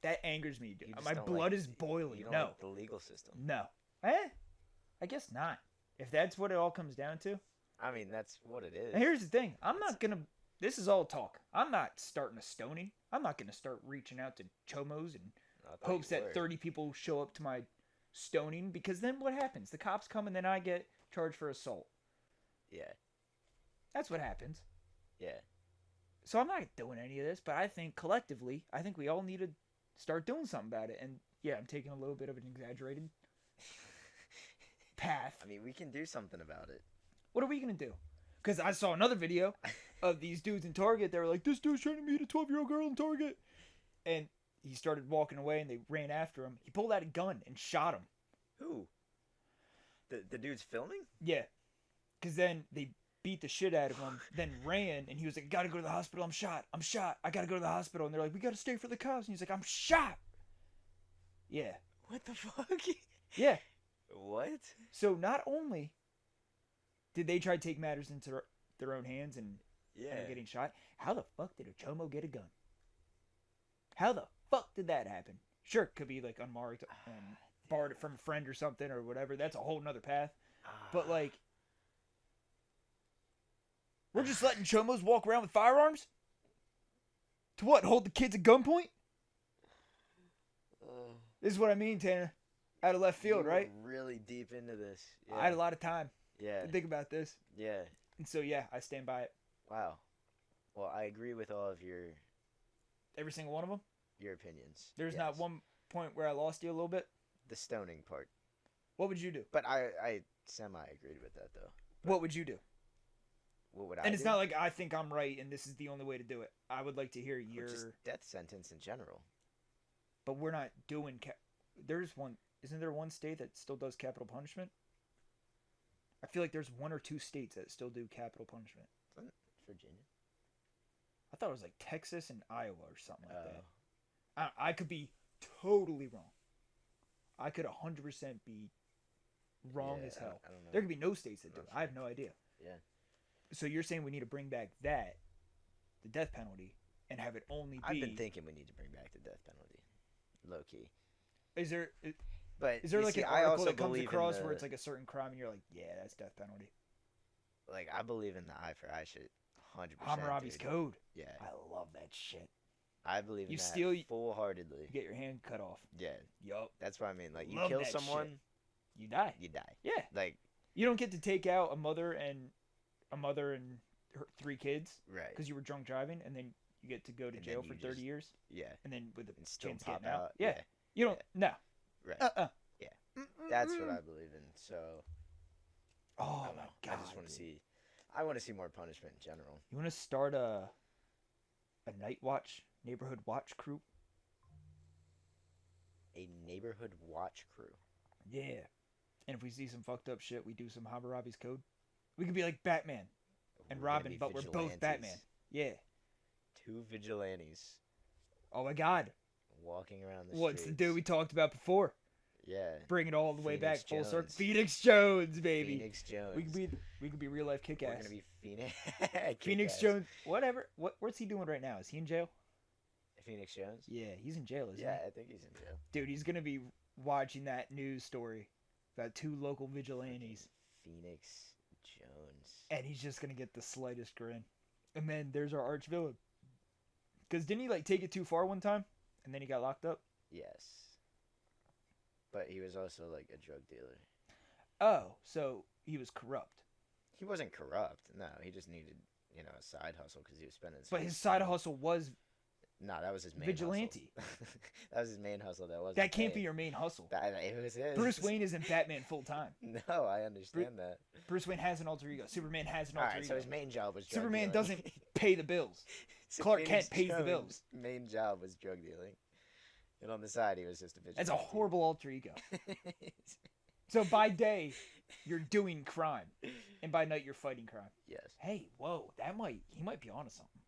That angers me.
You just
My
don't
blood
like-
is boiling.
You don't
No.
like the legal system.
No. I guess not. If that's what it all comes down to.
I mean, that's what it is.
And here's the thing. I'm not going to... This is all talk. I'm not starting a stoning. I'm not going to start reaching out to chomos and
I thought
hopes
you
that
were.
30 people show up to my stoning, because then what happens? The cops come and then I get charged for assault.
Yeah.
That's what happens.
Yeah.
So I'm not doing any of this, but I think collectively, I think we all need to start doing something about it. And yeah, I'm taking a little bit of an exaggerated path.
I mean, we can do something about it.
What are we going to do? Because I saw another video of these dudes in Target. They were like, this dude's trying to meet a 12-year-old girl in Target. And he started walking away and they ran after him. He pulled out a gun and shot him.
Who? The dude's filming?
Yeah. Because then they beat the shit out of him, then ran, and he was like, gotta go to the hospital, I'm shot, I gotta go to the hospital. And they're like, we gotta stay for the cops. And he's like, I'm shot. Yeah.
What the fuck?
Yeah.
What?
So not only did they try to take matters into their own hands and
Yeah.
end up getting shot, how the fuck did a chomo get a gun? How the fuck did that happen? Sure, it could be like unmarked and borrowed it from a friend or something or whatever. That's a whole nother path. But like, we're just letting chomos walk around with firearms? To what? Hold the kids at gunpoint? This is what I mean, Tanner. Out of left field,
you
right?
were really deep into this. Yeah.
I had a lot of time
Yeah.
to think about this.
Yeah.
And so, yeah, I stand by it.
Wow. Well, I agree with all of
Every single one of them?
your opinions.
There's
Yes.
not one point where I lost you a little bit?
The stoning part.
What would you do?
But I semi-agreed with that, though.
What would you do?
What would I
And it's
do?
not like I think I'm right and this is the only way to do it. I would like to hear
Or
your...
just death sentence in general.
But we're not doing... There's one... Isn't there one state that still does capital punishment? I feel like there's 1 or 2 states that still do capital punishment.
Virginia.
I thought it was like Texas and Iowa or something like that.
Oh.
I could be totally wrong. I could 100% be wrong
Yeah,
as hell.
I don't know.
There could be no states that do it.
Not
I have no idea.
Yeah.
So you're saying we need to bring back that, the death penalty, and have it only be...
I've been thinking we need to bring back the death penalty. Low key.
Is there
But
is there
you
like
see,
an
I
article
also
that comes
believe in
across
the-
where it's like a certain crime and you're like, yeah, that's death penalty?
like I believe in the eye for eye shit 100%.
Hammurabi's
dude.
Code.
Yeah.
I love that shit.
I believe in
You
that
steal-
full-heartedly.
You get your hand cut off.
Yeah.
Yup.
That's what I mean. Like you
Love
kill
that
someone,
shit. You die.
you die.
Yeah.
Like
You don't get to take out a mother and her 3 kids
right.
because you were drunk driving, and then you get to go to
And
jail
then
for
you
30
just-
years,
Yeah.
and then with the
And still
chance
pop
getting out.
out.
Yeah. You don't. No.
Right.
Yeah.
That's what I believe in. So I
Oh
don't
my
know.
god.
I just want to
dude.
see. I want to see more punishment in general.
You want to start a night watch, neighborhood watch crew?
A neighborhood watch crew.
Yeah. And if we see some fucked up shit, we do some Hammurabi's Code. We could be like Batman and
We're gonna
Robin,
be
but we're both
vigilantes.
Batman. Yeah.
2 vigilantes
Oh my god.
walking around the
What's the
streets.
dude we talked about before?
Yeah.
Bring it all the way
Phoenix
back full circle.
Jones.
Phoenix Jones, baby.
Phoenix Jones.
We could be real life kick
We're
ass.
gonna be Phoenix.
Phoenix
Kick-ass.
Jones, whatever. What's he doing right now? Is he in jail?
Phoenix Jones.
Yeah, he's in jail, isn't
Yeah, I think he's in jail.
he? Dude, he's gonna be watching that news story about 2 local vigilantes,
Phoenix Jones.
and he's just gonna get the slightest grin. And then there's our arch villain. Cause didn't he like take it too far one time, and then he got locked up?
Yes. But he was also like a drug dealer.
Oh, so he was corrupt.
He wasn't corrupt. No, he just needed, a side hustle because he was spending. so
But
much
his side
time.
hustle was
No, that was his main
vigilante.
hustle. That was his main hustle.
that can't be your main hustle.
It was his.
Bruce Wayne isn't Batman full time.
No, I understand that.
Bruce Wayne has an alter ego. Superman has an
All
alter
right,
ego.
so his main job was drug
Superman
dealing.
doesn't pay the bills.
So
Clark
Phoenix
Kent pays the
Jones'
bills.
Main job was drug dealing, and on the side he was just a vigilante.
That's a horrible alter ego. So by day, you're doing crime, and by night you're fighting crime.
Yes.
Hey, whoa, he might be onto something.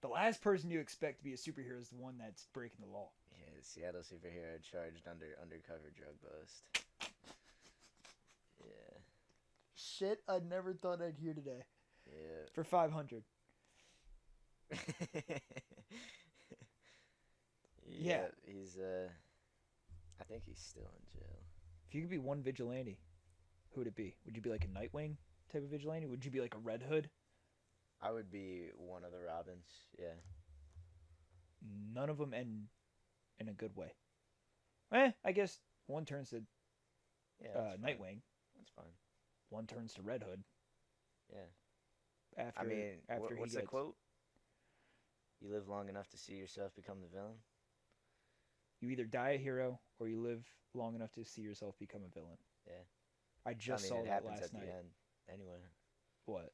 The last person you expect to be a superhero is the one that's breaking the law.
Yeah, Seattle superhero charged undercover drug bust. Yeah.
Shit, I never thought I'd hear today.
Yeah.
For 500. Yeah.
He's I think he's still in jail.
If you could be one vigilante, who would it be? Would you be like a Nightwing type of vigilante? Would you be like a Red Hood?
I would be one of the Robins. Yeah.
None of them end in a good way. I guess one turns to
Yeah. That's fine.
Nightwing.
That's fine.
One turns to Red Hood.
Yeah.
After,
I mean,
after
what's
he
the
gets...
quote? You live long enough to see yourself become the villain.
You either die a hero or you live long enough to see yourself become a villain.
Yeah.
I just
I mean,
saw
it
that
happens
last
at
night.
the end. Anyway,
What?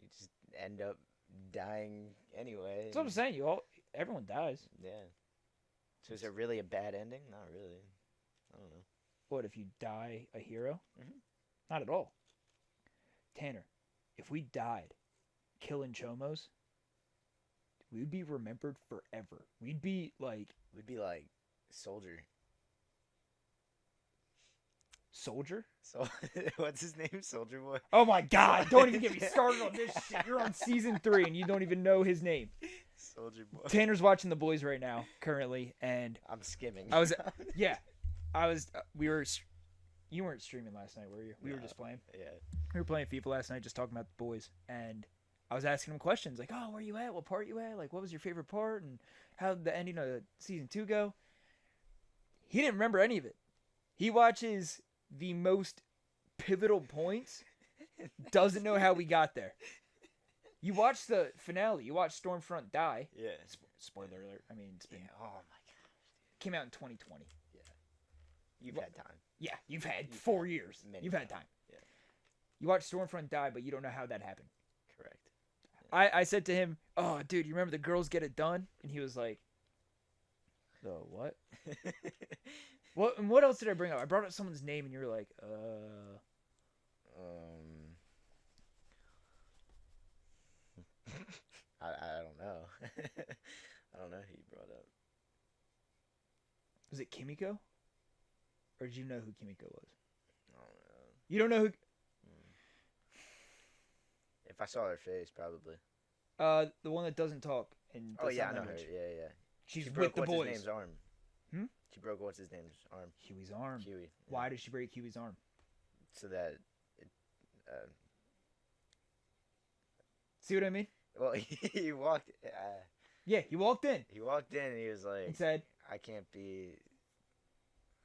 you just end up dying anyway.
That's what I'm saying. Everyone dies.
Yeah. So is it really a bad ending? Not really. I don't know.
What if you die a hero?
Mhm.
Not at all. Tanner, if we died killing chomos, we'd be remembered forever. We'd be like
We'd be like Soldier.
Soldier.
So what's his name? Soldier Boy.
Oh my God! Don't even get me started on this shit. You're on season 3 and you don't even know his name.
Soldier Boy.
Tanner's watching The Boys right now, currently, and
I'm skimming.
you weren't streaming last night, were you? We were
No.
just playing.
Yeah.
We were playing FIFA last night, just talking about The Boys, and I was asking him questions like, "Oh, where you at? What part you at? Like, what was your favorite part? And how did the ending of season 2 go?" He didn't remember any of it. He watches the most pivotal points, doesn't know how we got there. You watched the finale. You watched Stormfront die.
Yeah.
Spoiler alert. I mean, it's been
Yeah. Oh my god.
came out in 2020.
You've
What?
had time.
Yeah, you've had
You've
4
had
years.
many
You've had
times.
time.
Yeah.
You watched Stormfront die, but you don't know how that happened.
Correct.
I said to him, "Oh, dude, you remember the girls get it done?" And he was like, "The what? What else did I bring up? I brought up someone's name, and you were like,
I don't know. I don't know who you brought up.
was it Kimiko? Or did you know who Kimiko was?
I don't know.
You don't know who?
If I saw her face, probably.
The one that doesn't talk and
Oh
does
yeah, I
sign
know her.
language.
Yeah.
She's
She
with
broke
the
what's
boys.
his name's arm.
Hmm?
She broke what's his name's arm.
Huey's arm.
Huey. Yeah.
Why did she break Huey's arm?
So that.
See what I mean?
Well, he walked.
Yeah, he walked in
He walked in and he was like,
and said,
"I can't be."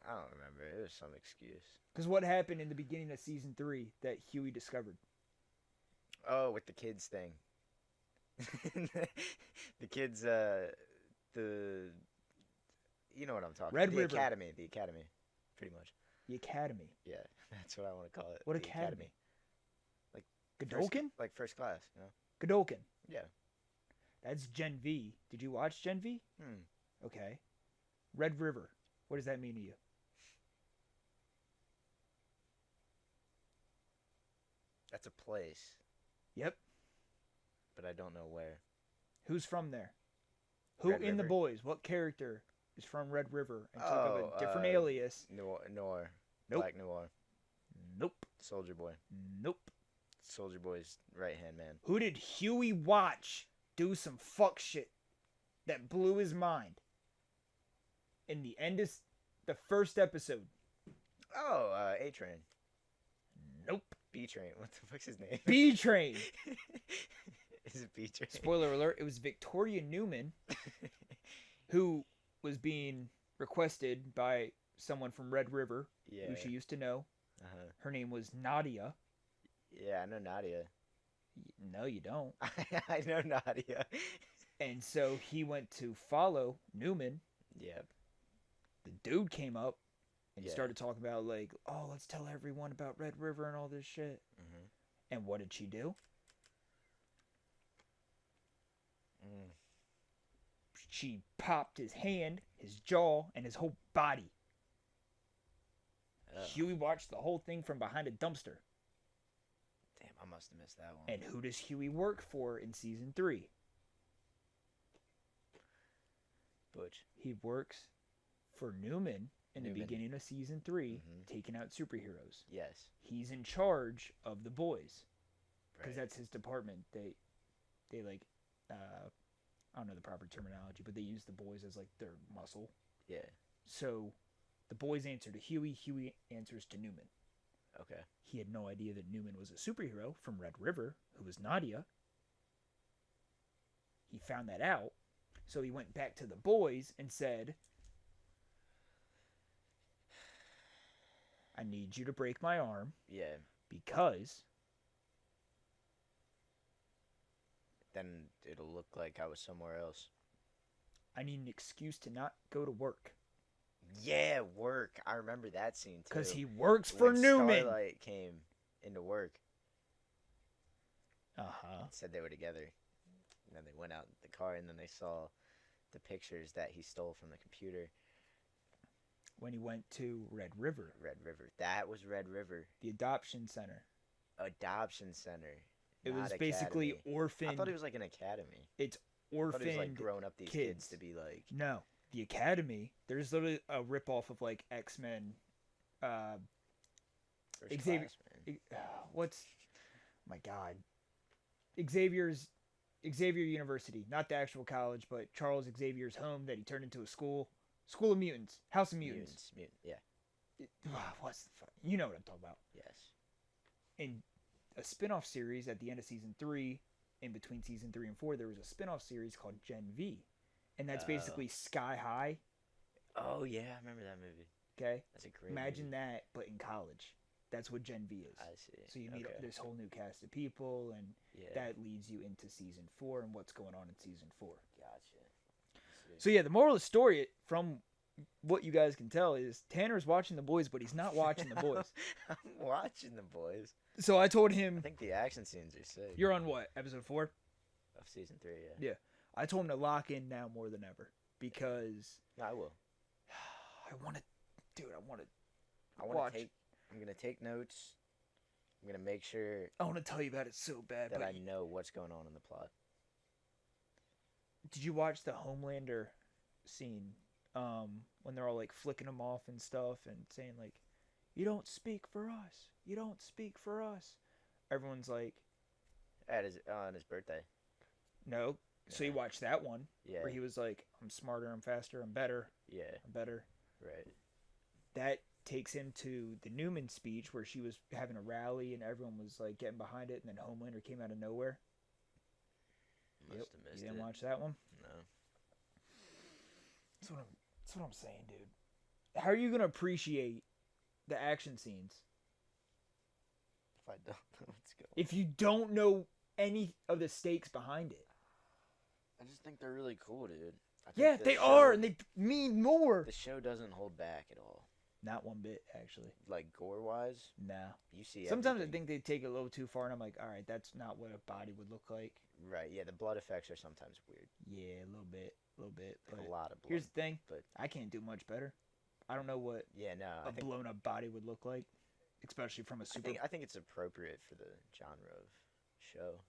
I don't remember. It was some excuse.
because what happened in the beginning of season 3 that Huey discovered?
Oh, with the kids thing. The kids, you know what I'm talking
Red
about.
River.
The academy, pretty much.
The Academy.
Yeah, that's what I want to call it.
What
the
academy?
First-
Godolkin?
like first class, you know?
Godolkin.
Yeah.
That's Gen V. Did you watch Gen V? Okay. Red River. What does that mean to you?
That's a place,
Yep.
but I don't know where.
Who's from there? Who
Red
in The
River?
Boys? What character is from Red River and took up
Oh,
a different alias?
Noir.
Nope.
Black Noir.
Nope.
Soldier Boy.
Nope.
Soldier Boy's right-hand man.
Who did Huey watch do some fuck shit that blew his mind? In the end of the first episode.
Oh, A-Train.
Nope.
B-Train. What the fuck's his name?
B Train.
Is it B-Train?
Spoiler alert, it was Victoria Newman who was being requested by someone from Red River
Yeah.
who she used to know.
Uh-huh.
Her name was Nadia.
Yeah, I know Nadia.
No, you don't.
I know Nadia.
And so he went to follow Newman.
Yeah.
The dude came up and
Yeah.
started talking about like, oh, let's tell everyone about Red River and all this shit.
Mm-hmm.
And what did she do? She popped his hand, his jaw, and his whole body.
Oh.
Huey watched the whole thing from behind a dumpster.
Damn, I must have missed that one.
And who does Huey work for in season 3?
Butch.
He works for Newman in the
Newman.
beginning of season 3,
Mhm.
taking out superheroes.
Yes.
He's in charge of the boys because
Right.
that's his department. They like I don't know the proper terminology, but they use the boys as like their muscle.
Yeah.
So the boys answer to Huey. Huey answers to Newman.
Okay.
He had no idea that Newman was a superhero from Red River, who was Nadia. He found that out, so he went back to the boys and said, I need you to break my arm
Yeah.
because
Then it'll look like I was somewhere else.
I need an excuse to not go to work.
Yeah, work. I remember that scene too.
Because he works for
When
Newman.
Starlight came into work.
Uh-huh.
Said they were together. And then they went out in the car, and then they saw the pictures that he stole from the computer.
When he went to Red River.
Red River. That was Red River.
The adoption center.
Adoption center.
It
not
was basically
academy.
orphaned.
I thought it was like an academy.
It's
I thought it was
orphaned
like growing up these kids to be like.
No. The Academy, there's literally a ripoff of like X-Men.
First
Xavier.
class, man.
What's. My God. Xavier University. Not the actual college, but Charles Xavier's home that he turned into a school. School of Mutants. House of Mutants.
Yeah.
What's the fuck? You know what I'm talking about.
Yes.
In a spin-off series at the end of season 3, in between season 3 and 4, there was a spin-off series called Gen V. And that's basically Sky High.
Oh, yeah, I remember that movie.
Okay?
That's a great
Imagine
movie.
that, but in college. That's what Gen V is.
I see.
So you meet this whole new cast of people, and that leads you into season 4 and what's going on in season 4.
Gotcha.
So yeah, the moral of the story, from what you guys can tell, is Tanner's watching The Boys, but he's not watching The Boys.
I'm watching The Boys.
So I told him,
I think the action scenes are sick.
you're on what, episode 4?
Of season 3,
Yeah. I told him to lock in now more than ever because
I will.
I want to, dude. I want to
watch. I'm gonna take notes. I'm gonna make sure
I want to tell you about it so bad.
that
but
I know what's going on in the plot.
Did you watch the Homelander scene when they're all like flicking him off and stuff and saying like, "You don't speak for us. You don't speak for us." Everyone's like,
On his birthday.
no. So you watched that one where he
Yeah.
was like, "I'm smarter, I'm faster, I'm better,
Yeah.
I'm better."
Right.
That takes him to the Newman speech where she was having a rally and everyone was like getting behind it, and then Homelander came out of nowhere.
Must have missed
You didn't
it.
watch that one?
No.
That's what I'm saying, dude. How are you gonna appreciate the action scenes
If I don't know what's going on.
if you don't know any of the stakes behind it?
I just think they're really cool, dude. I think
Yeah,
the
they
show-
are, and they mean more.
The show doesn't hold back at all.
Not one bit, actually.
Like gore-wise,
Nah.
you see.
Sometimes I
everything.
think they take it a little too far, and I'm like, all right, that's not what a body would look like.
Right. Yeah. The blood effects are sometimes weird.
Yeah, a little bit.
Like
But
a lot of blood.
here's the thing.
but-
I can't do much better. I don't know what
Yeah. No.
a blown up body would look like, especially from a super.
I think it's appropriate for the genre of show.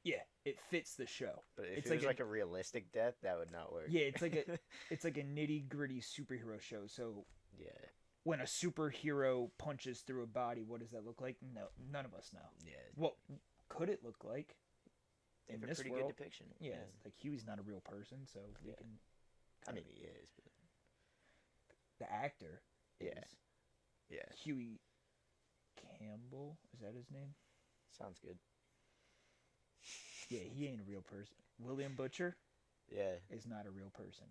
Yeah, it fits the show.
But if
It's
it was
like
like a realistic death, that would not work.
Yeah, it's like a nitty gritty superhero show. So
Yeah.
when a superhero punches through a body, what does that look like? No, none of us know.
Yeah.
What could it look like
They
in
have a
this
pretty
world?
good depiction.
Yeah, like Huey's not a real person, so we
Yeah.
can.
I mean, he is. But
The actor.
Yeah.
Is
yeah.
Huey Campbell. Is that his name?
Sounds good.
Yeah, he ain't a real person. William Butcher
Yeah.
is not a real person.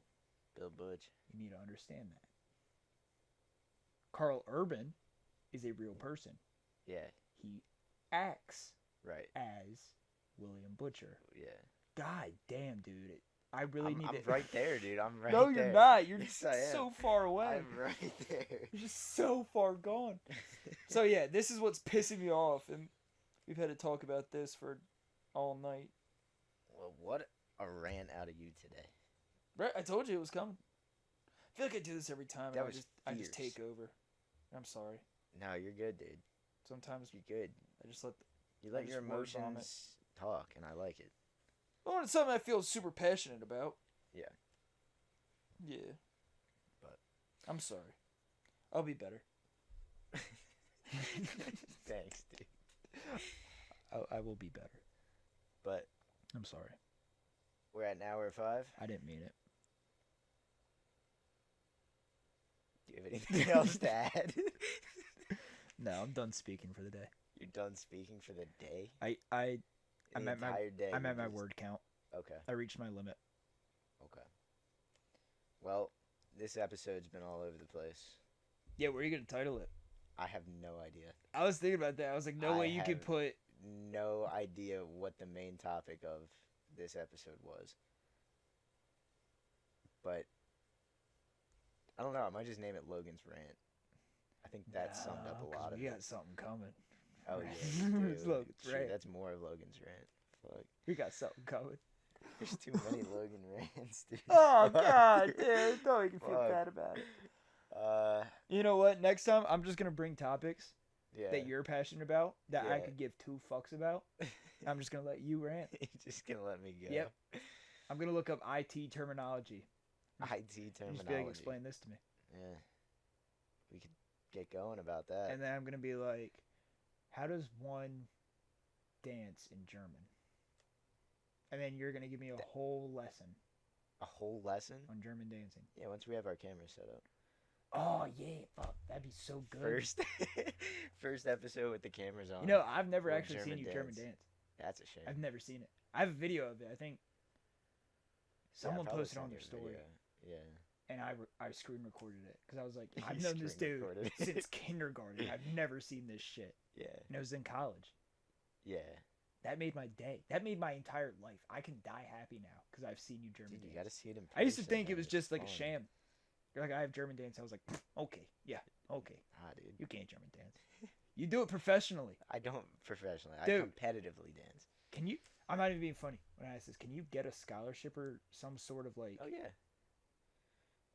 Bill Butch.
You need to understand that. Carl Urban is a real person.
Yeah.
He acts
Right.
as William Butcher.
Yeah.
God damn, dude. I really need
I'm
to.
right there, dude. I'm right
No,
there.
you're not. You're
Yes, I am.
so far away.
I'm right there.
You're just so far gone. So yeah, this is what's pissing me off, and we've had to talk about this for all night.
Well, what a rant out of you today.
Right? I told you it was coming. I feel like I do this every time.
That
And
was
I just
fierce.
take over. I'm sorry.
No, you're good, dude.
Sometimes
You're good.
I just let.
You let
I
your
just word vomit.
emotions talk, and I like it.
Well, it's something I feel super passionate about.
Yeah.
Yeah.
But
I'm sorry. I'll be better.
thanks, dude.
I will be better.
But
I'm sorry.
We're at an hour 5.
I didn't mean it.
Do you have anything else to add?
No, I'm done speaking for the day.
You're done speaking for the day?
I'm
The
at my
entire day.
I'm
you
at my
just-
word count.
Okay.
I reached my limit.
Okay. Well, this episode's been all over the place.
Yeah, what are you gonna title it?
I have no idea.
I was thinking about that. I was like, no
I
way you could
have-
put.
No idea what the main topic of this episode was. But I don't know. I might just name it Logan's Rant. I think that summed up a
No, 'cause
lot of
we
it.
got something coming.
Oh yeah,
It's
we do.
Logan's
Shoot,
Rant.
that's more of Logan's Rant. Fuck.
We got something coming.
There's too many Logan rants, dude.
Oh
Fuck,
God, dude! Don't make me feel
Fuck.
bad about it.
Uh,
You know what? Next time, I'm just gonna bring topics
yeah.
that you're passionate about that I
Yeah.
could give two fucks about. I'm just gonna let you rant.
You're just gonna let me go.
Yep. I'm gonna look up IT terminology.
IT
You
terminology.
just be like, explain this to me,
Yeah. We could get going about that.
and then I'm gonna be like, how does one dance in German? And then you're gonna give me a whole lesson
A whole lesson?
on German dancing.
Yeah, once we have our camera set up.
Oh yeah, fuck, that'd be so good.
First episode with the cameras on.
You know, I've never
Or
actually seen
German
you
dance.
German dance.
That's a shame.
I've never seen it. I have a video of it. I think
Yeah, I've
someone
probably
posted on
seen
their
your
story,
video. Yeah.
and I screen recorded it because I was like,
You
I've known this
screen
dude
recorded it.
since kindergarten. I've never seen this shit,
Yeah.
and it was in college.
Yeah.
That made my day. That made my entire life. I can die happy now because I've seen you German
Dude, you
dance.
gotta see it in person.
I used to think it
man.
was
It's
just like a
fun.
sham. You're like, I have German dance. I was like, okay, yeah, okay.
Ah, dude.
You can't German dance. You do it professionally.
I don't professionally. I
Dude.
competitively dance.
Can you? I'm not even being funny when I ask this. Can you get a scholarship or some sort of like?
Oh yeah.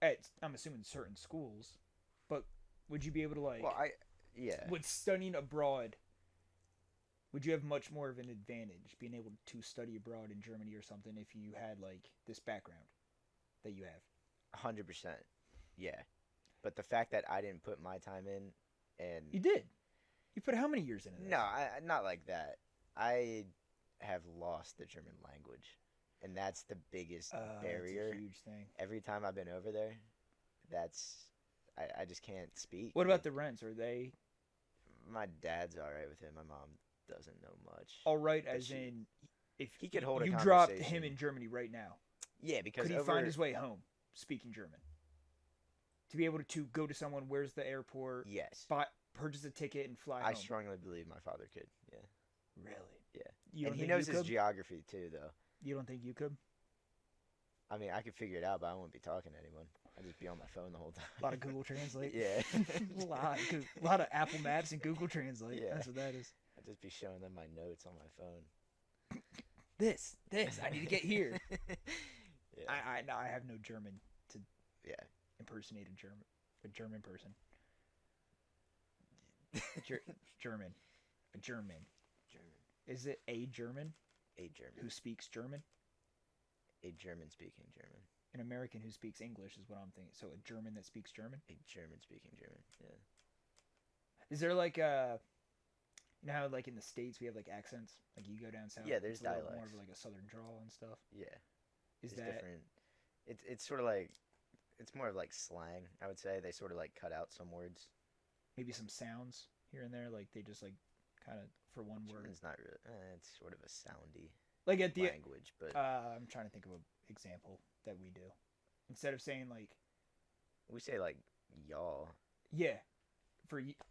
At, I'm assuming certain schools, but would you be able to like?
Well, yeah.
With studying abroad, would you have much more of an advantage being able to study abroad in Germany or something if you had like this background that you have?
100%. Yeah. But the fact that I didn't put my time in and
You did. You put how many years into this?
no, not like that. I have lost the German language, and that's the biggest barrier.
That's a huge thing.
Every time I've been over there, I just can't speak.
What about the rents? Are they
My dad's all right with it. My mom doesn't know much.
all right?
But
As
she-
in, if
he could hold a
you dropped him
conversation.
in Germany right now,
Yeah, because
could he
over,
find his way home speaking German? To be able to go to someone, where's the airport?
Yes,
Purchase a ticket and fly
I
home.
strongly believe my father could. Yeah,
Really?
Yeah.
You
and
don't
he
think
knows
you
his
could?
geography too, though.
You don't think you could?
I mean, I could figure it out, but I wouldn't be talking to anyone. I'd just be on my phone the whole time.
A lot of Google Translate.
Yeah.
a lot of Apple Maps and Google Translate.
Yeah.
That's what that is.
I'd just be showing them my notes on my phone.
This. I need to get here.
Yeah.
I have no German to
Yeah.
impersonate a German person. German. A German.
German.
Is it a German
A German.
who speaks German?
A German-speaking German.
An American who speaks English is what I'm thinking. So a German that speaks German?
A German-speaking German. Yeah.
Is there like a... You know how like in the States we have like accents? Like you go down south.
Yeah, there's
it's a little more
dialects.
of like a southern drawl and stuff.
Yeah.
Is
It's
that...
different. It's sort of like, it's more of like slang, I would say. They sort of like cut out some words.
maybe some sounds here and there? Like they just like kind of for one word.
German's not really, it's sort of a soundy
Like at the...
language, but
I'm trying to think of an example that we do. Instead of saying like...
we say like y'all.
Yeah.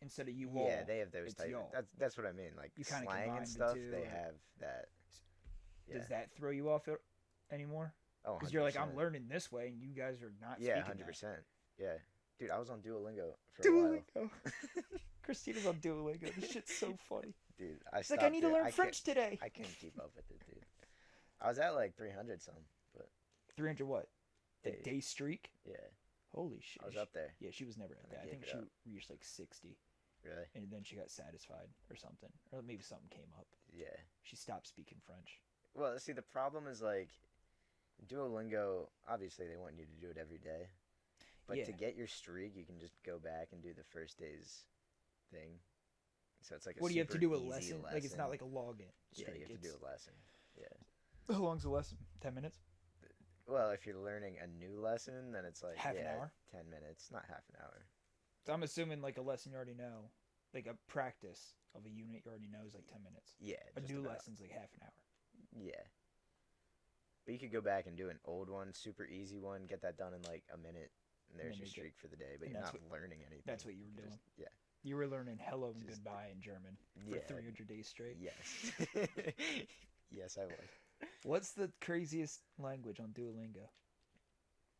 Instead of you all.
Yeah, they have those
it's
type.
y'all.
That's what I mean. Like
You kinda
slang
combine
and
the
stuff.
two,
They
and-
have that. Yeah.
Does that throw you off anymore?
Oh,
Because you're like,
100%.
I'm learning this way, and you guys are not
Yeah,
speaking
100%. Yeah, dude, I was on Duolingo for
that.
a while.
Duolingo. Christina's on Duolingo. This shit's so funny.
Dude, I
It's like, I need to learn French today.
I couldn't keep up with it, dude. I was at like 300 some, but
300 what? The
Days.
day streak?
yeah,
Holy shit.
I was up there.
Yeah, she was never at
And I
that. I think
gave it
she reached like 60,
Really?
and then she got satisfied or something. Or maybe something came up.
Yeah.
She stopped speaking French.
Well, see, the problem is like Duolingo. Obviously, they want you to do it every day, but
Yeah.
to get your streak, you can just go back and do the first day's thing. So it's like a
What do you have to
super
do? A
easy
lesson? Like it's not like a login.
yeah,
streak.
you have to do
It's-
a lesson. Yeah.
How long's the lesson? 10 minutes?
Well, if you're learning a new lesson, then it's like
Half an hour?
10 minutes, not half an hour.
So I'm assuming like a lesson you already know, like a practice of a unit you already know is like 10 minutes.
Yeah,
A
just
new
about.
lesson's like half an hour.
Yeah. But you could go back and do an old one, super easy one, get that done in like a minute, and there's your streak for the day. But
and
you're
that's
not learning anything.
That's what you were doing.
Yeah.
You were learning hello and
Just-
goodbye in German for
Yeah.
300 days straight.
Yes. Yes, I was.
What's the craziest language on Duolingo?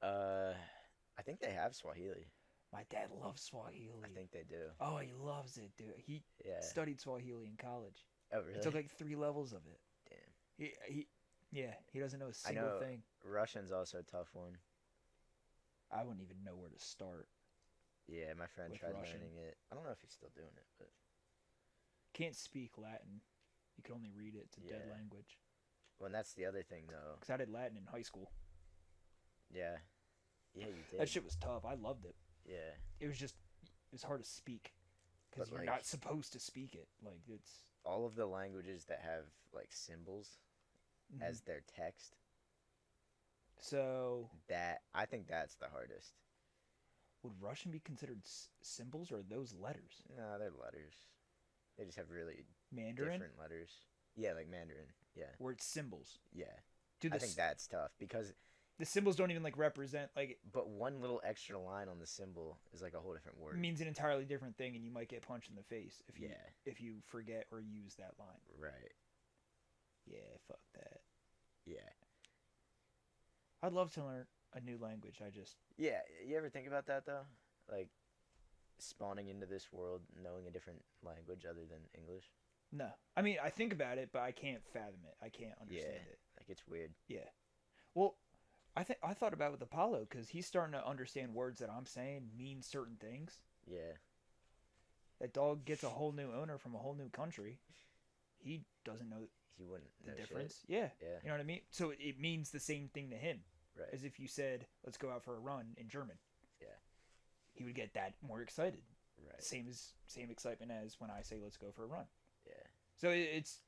I think they have Swahili.
My dad loves Swahili.
I think they do.
Oh, he loves it, dude. He
Yeah.
studied Swahili in college.
Oh, really?
He took like 3 levels of it.
Damn.
He doesn't know a single
know.
thing.
Russian's also a tough one.
I wouldn't even know where to start.
Yeah, my friend
With
tried
Russian.
learning it. I don't know if he's still doing it, but
Can't speak Latin. You can only read it. It's a dead
Yeah.
language.
well, and that's the other thing though.
Because I did Latin in high school.
Yeah. Yeah, you did.
That shit was tough. I loved it.
Yeah.
It was hard to speak. Because
But,
you're
like-
not supposed to speak it. Like, it's...
All of the languages that have like symbols
Mhm.
as their text,
So,
that I think that's the hardest.
would Russian be considered symbols or are those letters?
No, they're letters. They just have really
Mandarin?
different letters. Yeah, like Mandarin. Yeah.
Where it's symbols.
Yeah.
Do
I
the,
think that's tough because
the symbols don't even, like, represent... Like,
but one little extra line on the symbol is like a whole different
it
word.
means an entirely different thing and you might get punched in the face if you
Yeah.
if you forget or use that line.
Right.
Yeah, fuck that.
Yeah.
I'd love to learn a new language. I just...
Yeah, you ever think about that though? Like spawning into this world knowing a different language other than English?
No. I mean, I think about it, but I can't fathom it. I can't understand it.
Like it's weird.
Yeah. Well, I thought about it with Apollo because he's starting to understand words that I'm saying mean certain things.
Yeah.
That dog gets a whole new owner from a whole new country. He doesn't know
He wouldn't
the
know
difference. Yeah.
Shit. Yeah.
You know what I mean? So it means the same thing to him
Right.
as if you said, let's go out for a run in German.
Yeah.
He would get that more excited.
Right.
Same excitement as when I say, let's go for a run.
Yeah.
So it's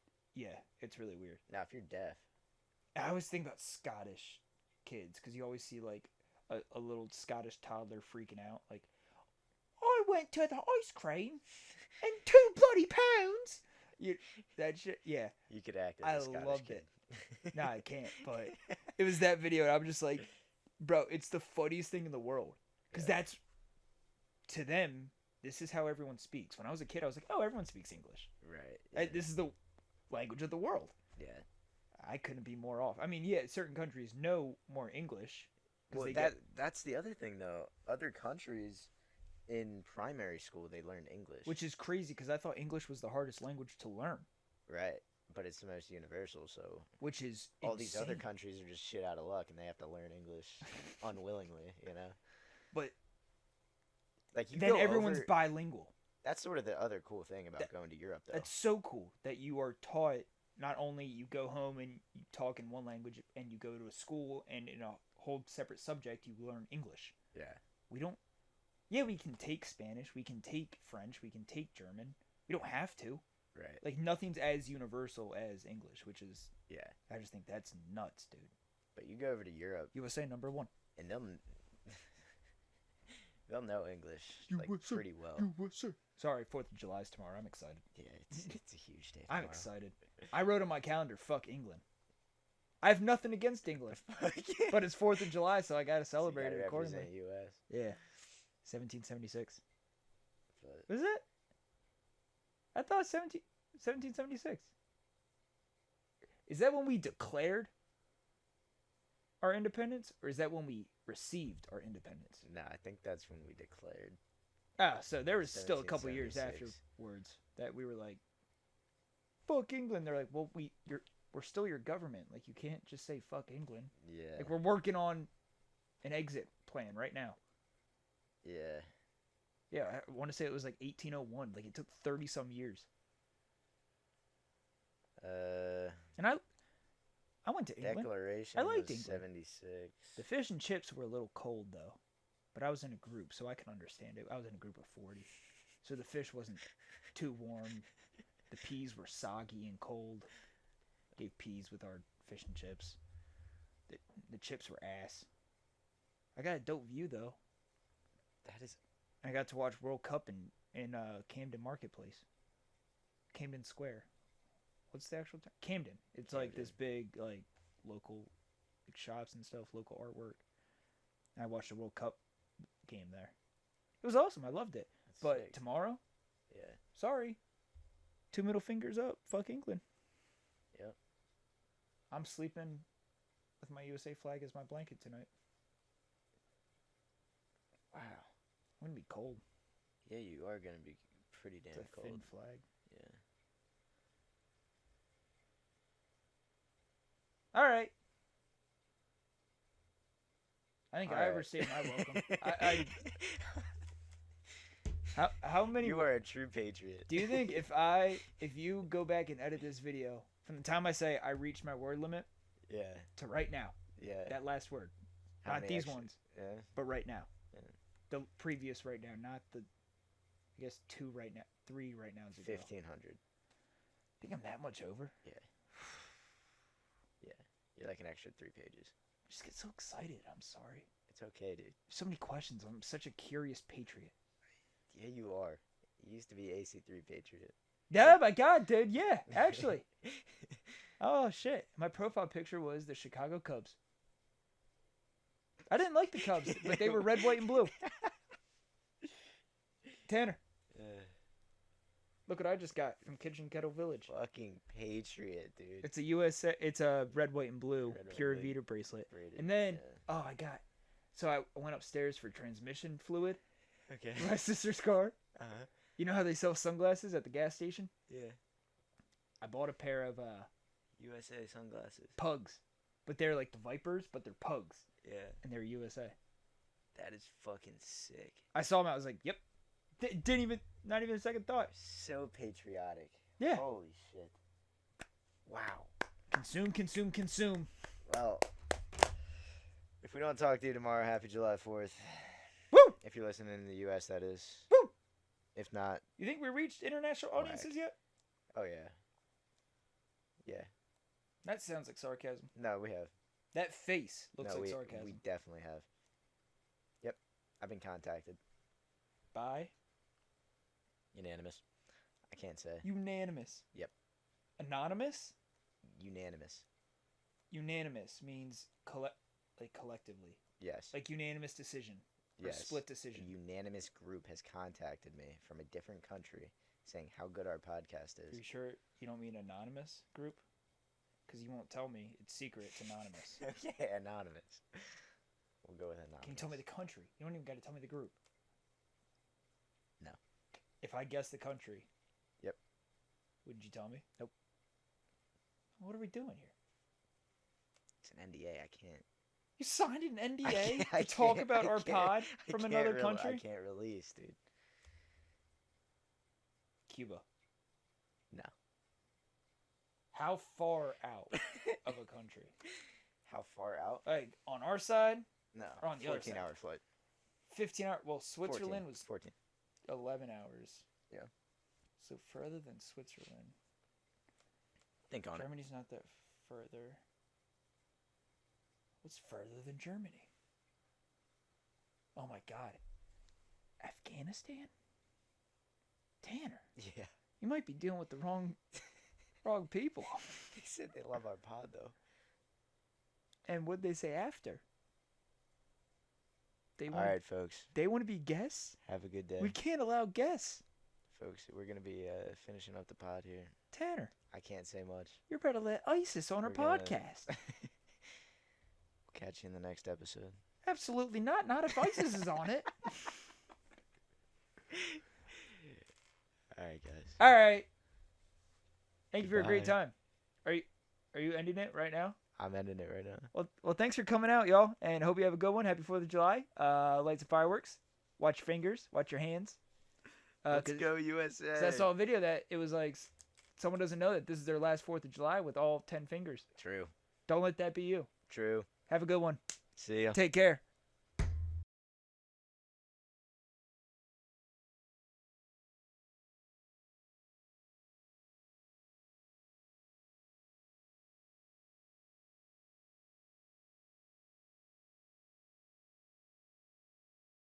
really weird.
Now if you're deaf,
I always think about Scottish kids because you always see like a little Scottish toddler freaking out, like, I went to the ice cream and £2 bloody pounds. That shit, yeah.
you could act as
I
a Scottish
loved
kid.
it. No, I can't. But it was that video, and I'm just like, bro, it's the funniest thing in the world because
Yeah.
that's to them. This is how everyone speaks. When I was a kid, I was like, oh, everyone speaks English.
Right.
This is the language of the world.
Yeah.
I couldn't be more off. I mean, yeah, certain countries know more English.
Well, that's the other thing though. Other countries in primary school they learn English.
Which is crazy because I thought English was the hardest language to learn.
right. But it's the most universal, so
Which is
all these other
insane.
countries are just shit out of luck and they have to learn English unwillingly, you know?
But
Like you
then
go
everyone's
over,
bilingual.
that's sort of the other cool thing about going to Europe though.
That's so cool that you are taught not only you go home and you talk in one language and you go to a school and in a whole separate subject you learn English.
Yeah.
We don't. Yeah, we can take Spanish, we can take French, we can take German. We don't have to.
Right.
Like nothing's as universal as English, which is
Yeah.
I just think that's nuts, dude.
But you go over to Europe
USA number 1.
and they'll know English like
USA,
pretty well.
Sorry, 4th of July's tomorrow. I'm excited.
Yeah, it's a huge day.
I'm
tomorrow.
excited. I wrote on my calendar, fuck England. I have nothing against England, but it's 4th of July, so I gotta celebrate it accordingly.
U.S.
Yeah. 1776.
But
Was it? I thought 1776. Is that when we declared our independence, or is that when we received our independence?
no, I think that's when we declared.
Ah, so there was still a couple years
1776.
afterwards that we were like, fuck England. They're like, well, we're still your government. Like, you can't just say fuck England.
Yeah.
Like, we're working on an exit plan right now.
Yeah.
Yeah, I want to say it was like 1801. Like, it took 30 some years. And I went to England.
Declaration.
I liked
was
England.
76.
The fish and chips were a little cold though, but I was in a group, so I can understand it. I was in a group of 40, so the fish wasn't too warm. The peas were soggy and cold. Gave peas with our fish and chips. The chips were ass. I got a dope view though.
That is.
I got to watch World Cup in Camden Marketplace. Camden Square. What's the actual term? Camden. It's like this big like local like shops and stuff, local artwork. I watched the World Cup game there. It was awesome. I loved it.
That's
But
sick.
tomorrow,
Yeah.
sorry. 2 middle fingers up. Fuck England.
Yep.
I'm sleeping with my USA flag as my blanket tonight.
Wow.
I'm gonna be cold.
Yeah, you are gonna be pretty damn
It's a
cold.
thin flag.
Yeah.
All right. I think
All
I
right.
overstayed my welcome. How many?
You are a true patriot.
Do you think if you go back and edit this video from the time I say I reached my word limit
Yeah.
to right now,
Yeah.
that last word,
How
not
many
these
extra-
ones,
Yeah.
but right now,
Yeah.
the previous right now, not the, I guess 2 right now, 3 right now is ago.
1,500.
Think I'm that much over?
Yeah. Yeah. You're like an extra 3 pages.
I just get so excited. I'm sorry.
It's okay, dude.
So many questions. I'm such a curious patriot.
Yeah, you are. You used to be AC3 patriot.
Yeah, my God, dude. Yeah, actually. Oh, shit. My profile picture was the Chicago Cubs. I didn't like the Cubs, but they were red, white, and blue. Tanner, look what I just got from Kitchen Kettle Village.
Fucking patriot, dude.
It's a USA. It's a red, white, and blue
Red, white,
Pure
blue.
Vita bracelet.
Braided,
And then,
yeah.
oh, I got. So I went upstairs for transmission fluid.
Okay.
In my sister's car.
Uh-huh.
You know how they sell sunglasses at the gas station?
Yeah.
I bought a pair of
USA sunglasses.
pugs, but they're like the Vipers, but they're pugs,
Yeah.
and they're USA.
That is fucking sick.
I saw them. I was like, "Yep." Didn't even, not even a second thought.
So patriotic.
Yeah.
Holy shit. Wow.
Consume, consume, consume.
Well, if we don't talk to you tomorrow, happy July 4th.
Woo!
If you're listening in the U.S., that is.
Woo!
If not,
You think we reached international audiences yet?
oh yeah. Yeah.
That sounds like sarcasm.
No, we have.
That face looks
no,
like
we,
sarcasm.
we definitely have. Yep. I've been contacted.
By
Unanimous. I can't say.
unanimous.
Yep.
Anonymous.
Unanimous.
Unanimous means collectively,
Yes.
like unanimous decision. Or
yes.
split
A
decision.
unanimous group has contacted me from a different country saying how good our podcast
Are
is.
you sure you don't mean anonymous group? Because you won't tell me. It's secret. It's anonymous.
Yeah, anonymous. We'll go with anonymous.
Can you tell me the country? You don't even got to tell me the group.
No.
If I guess the country.
Yep.
Wouldn't you tell me?
Nope.
What are we doing here?
It's an NDA. I can't.
You signed an NDA
I
to talk
can't-
about
I
our
can't-
pod
I
from
can't
another
I
country?
can't release, dude.
Cuba.
No.
How far out of a country?
How far out?
Like on our side,
No.
Or on the other side.
14-hour flight.
15 hours. Well, Switzerland
14.
was
14.
11 hours.
Yeah.
So further than Switzerland.
Think on it.
Germany's not that further. What's further than Germany? Oh my God. Afghanistan? Tanner,
Yeah.
you might be dealing with the wrong people.
They said they love our pod, though.
And what'd they say after? They
All
want
right, folks.
they want to be guests?
Have a good day.
We can't allow guests.
Folks, we're going to be finishing up the pod here.
Tanner,
I can't say much.
you're about to let ISIS on our
We're gonna-
podcast.
We'll catch you in the next episode.
Absolutely not. Not if ISIS is on it.
All right, guys.
All right. Thank you for a great
Goodbye.
time. Are you ending it right now?
I'm ending it right now.
Well, thanks for coming out, y'all, and hope you have a good one. Happy 4th of July. Light some fireworks. Watch your fingers. Watch your hands.
Let's
'Cause-
go, USA.
'cause I saw a video that it was like someone doesn't know that this is their last 4th of July with all 10 fingers.
True.
Don't let that be you.
True.
Have a good one.
See ya.
Take care.